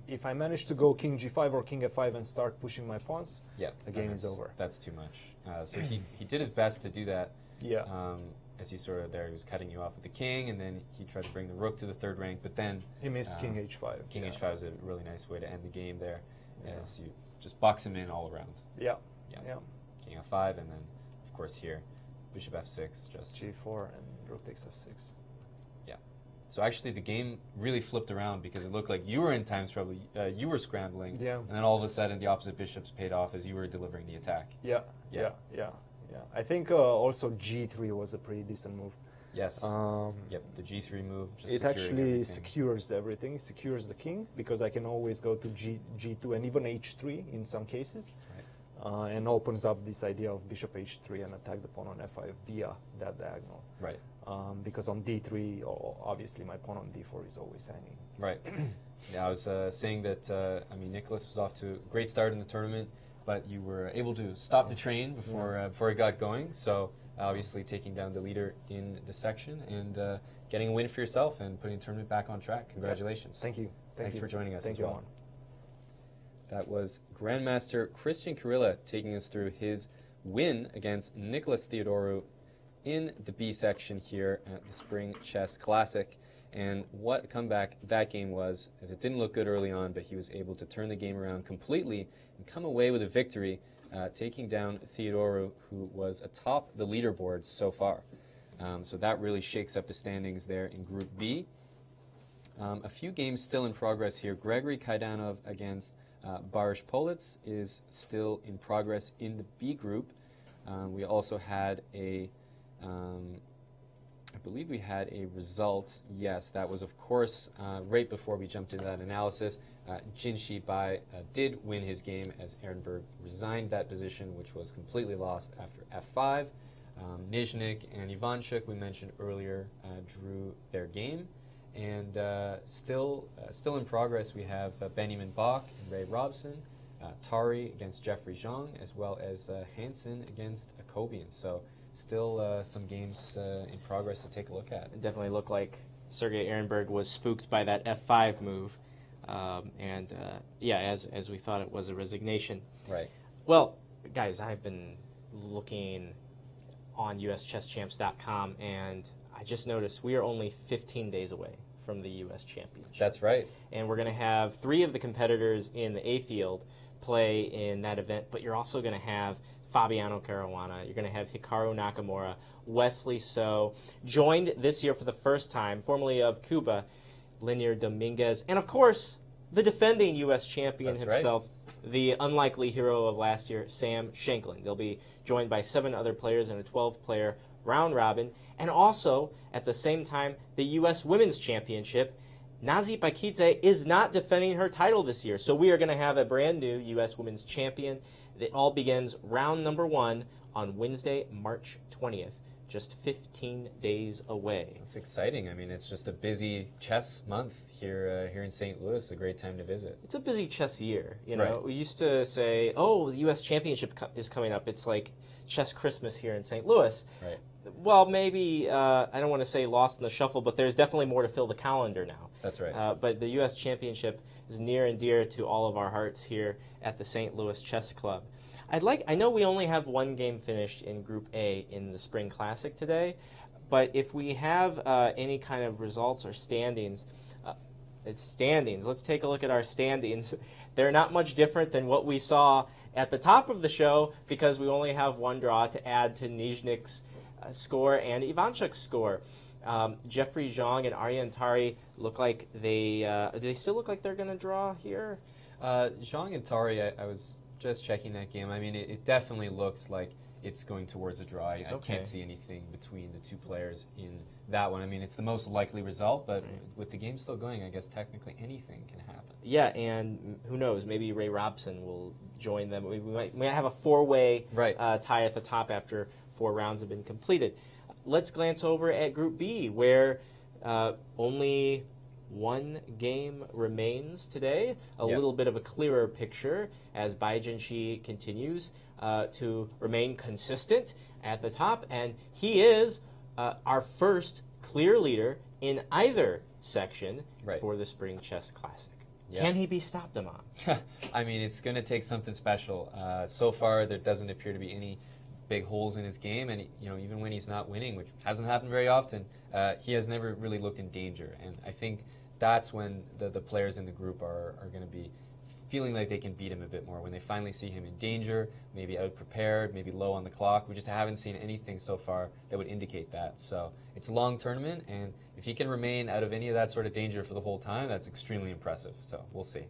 If I manage to go king g5 or king f5 and start pushing my pawns, Yeah, the then game is it's- over. That's too much. So he did his best to do that. yeah, As he sort of there, he was cutting you off with the king, and then he tried to bring the rook to the 3rd rank, but then he missed king um, h5. King yeah. h5 is a really nice way to end the game there, Yeah. as you just box him in all around. Yeah, Yeah. yeah. King f5, and then of course here, bishop f6, just G4 and rook takes f6. So actually, the game really flipped around because it looked like you were in times trouble. You were scrambling, Yeah. and then all of a sudden, the opposite bishops paid off as you were delivering the attack. Yeah. I think also G3 was a pretty decent move. Yes. Yep. The G3 move. Just It securing actually everything. secures everything. It secures the king because I can always go to G2 and even H3 in some cases, and opens up this idea of bishop H3 and attack the pawn on F5 via that diagonal. Right. Because on D3, obviously my pawn on D4 is always hanging. Right. Yeah, I was saying that, Nicholas was off to a great start in the tournament, but you were able to stop the train before it got going. So obviously taking down the leader in the section and getting a win for yourself and putting the tournament back on track. Congratulations. Thank you. Thanks for joining us Thank as you, well. Aman. That was Grandmaster Christian Kirilla taking us through his win against Nicholas Theodoru in the B section here at the Spring Chess Classic. And what a comeback that game was, as it didn't look good early on, but he was able to turn the game around completely and come away with a victory, taking down Theodoru, who was atop the leaderboard so far. So that really shakes up the standings there in Group B. A few games still in progress here. Gregory Kaidanov against Barish Politz is still in progress in the B group. We also had I believe we had a result. Yes, that was, of course, right before we jumped into that analysis. Jinshi Bai did win his game as Ehrenberg resigned that position, which was completely lost after F5. Nizhnik and Ivanchuk, we mentioned earlier, drew their game. And still in progress, we have Benjamin Bach and Ray Robson, Tari against Jeffrey Zhang, as well as Hansen against Akobian. So still some games in progress to take a look at. It definitely looked like Sergei Ehrenberg was spooked by that F5 move. As we thought, it was a resignation. Right. Well, guys, I've been looking on USChessChamps.com, and I just noticed we are only 15 days away from the U.S. Championship. That's right. And we're going to have 3 of the competitors in the A field play in that event, but you're also going to have Fabiano Caruana, you're going to have Hikaru Nakamura, Wesley So, joined this year for the first time, formerly of Cuba, Linier Dominguez, and of course, the defending U.S. champion That's himself, the unlikely hero of last year, Sam Shanklin. They'll be joined by 7 other players in a 12-player round robin, and also, at the same time, the U.S. Women's Championship. Nazi Bakidze is not defending her title this year, so we are going to have a brand new U.S. Women's Champion. It all begins round number 1 on Wednesday, March 20th, just 15 days away. It's exciting. I mean, it's just a busy chess month here in St. Louis. A great time to visit. It's a busy chess year. You know, Right. We used to say, "Oh, the U.S. Championship is coming up." It's like chess Christmas here in St. Louis. Right. Well, maybe I don't want to say lost in the shuffle, but there's definitely more to fill the calendar now. That's right. But the U.S. Championship is near and dear to all of our hearts here at the St. Louis Chess Club. I know we only have 1 game finished in Group A in the Spring Classic today, but if we have any kind of results or standings, let's take a look at our standings. They're not much different than what we saw at the top of the show because we only have 1 draw to add to Nizhnik's score and Ivanchuk's score. Jeffrey Zhang and Aryan Tari look like do they still look like they're going to draw here? Zhang and Tari, I was just checking that game. I mean, it definitely looks like it's going towards a draw. I can't see anything between the 2 players in that one. I mean, it's the most likely result, but with the game still going, I guess technically anything can happen. Yeah, and who knows? Maybe Ray Robson will join them. We might have a 4-way tie at the top after 4 rounds have been completed. Let's glance over at Group B, where only 1 game remains today. A little bit of a clearer picture as Bai Jinshi continues to remain consistent at the top, and he is our first clear leader in either section for the Spring Chess Classic. Yeah. Can he be stopped, Aman? I mean, it's going to take something special. So far, there doesn't appear to be any big holes in his game, and even when he's not winning, which hasn't happened very often, he has never really looked in danger. And I think that's when the players in the group are going to be feeling like they can beat him a bit more when they finally see him in danger, maybe out-prepared, maybe low on the clock. We just haven't seen anything so far that would indicate that. So it's a long tournament, and if he can remain out of any of that sort of danger for the whole time, that's extremely impressive. So we'll see.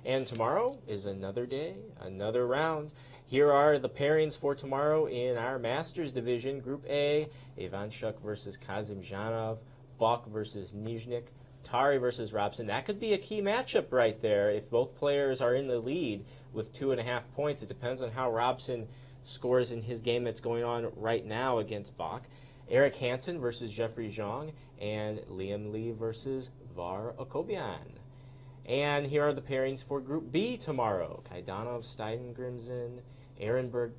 And tomorrow is another day, another round. Here are the pairings for tomorrow in our Masters division. Group A, Ivanchuk versus Kazimzhanov, Bok versus Nizhnik, Tari versus Robson. That could be a key matchup right there if both players are in the lead with 2.5 points. It depends on how Robson scores in his game that's going on right now against Bok. Eric Hansen versus Jeffrey Zhang, and Liam Lee versus Var Akobian. And here are the pairings for Group B tomorrow. Kaidanov, Steidengrimsen, Ehrenberg,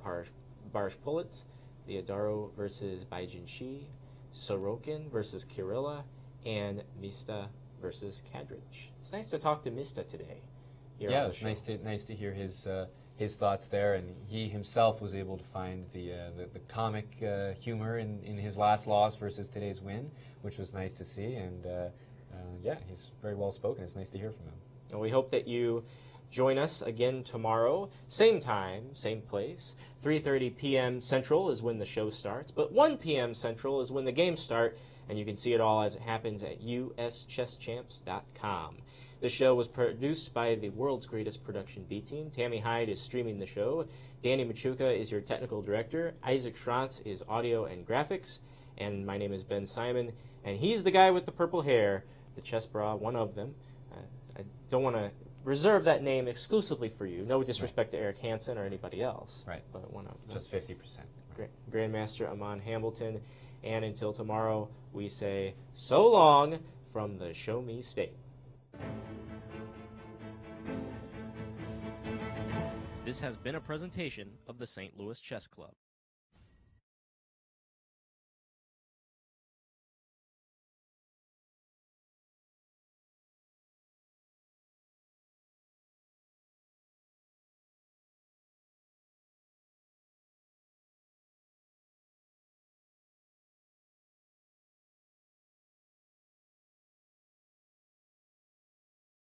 Barsh-Pulitz, Theodoro versus Baijin Shi, Sorokin versus Kirilla, and Mista versus Kadrich. It's nice to talk to Mista today. Yeah, it's nice to hear his thoughts there, and he himself was able to find the comic humor in his last loss versus today's win, which was nice to see. And yeah, he's very well spoken. It's nice to hear from him. And we hope that you join us again tomorrow, same time, same place. 3:30 p.m. Central is when the show starts, but 1 p.m. Central is when the games start, and you can see it all as it happens at uschesschamps.com. The show was produced by the world's greatest production B team. Tammy Hyde is streaming the show. Danny Machuca is your technical director. Isaac Schrantz is audio and graphics. And my name is Ben Simon, and he's the guy with the purple hair, the chess bra, one of them. I don't want to reserve that name exclusively for you. No disrespect to Eric Hansen or anybody else. Right. But one of them. Just 50%. Grandmaster Aman Hambleton. And until tomorrow, we say so long from the Show Me State. This has been a presentation of the St. Louis Chess Club.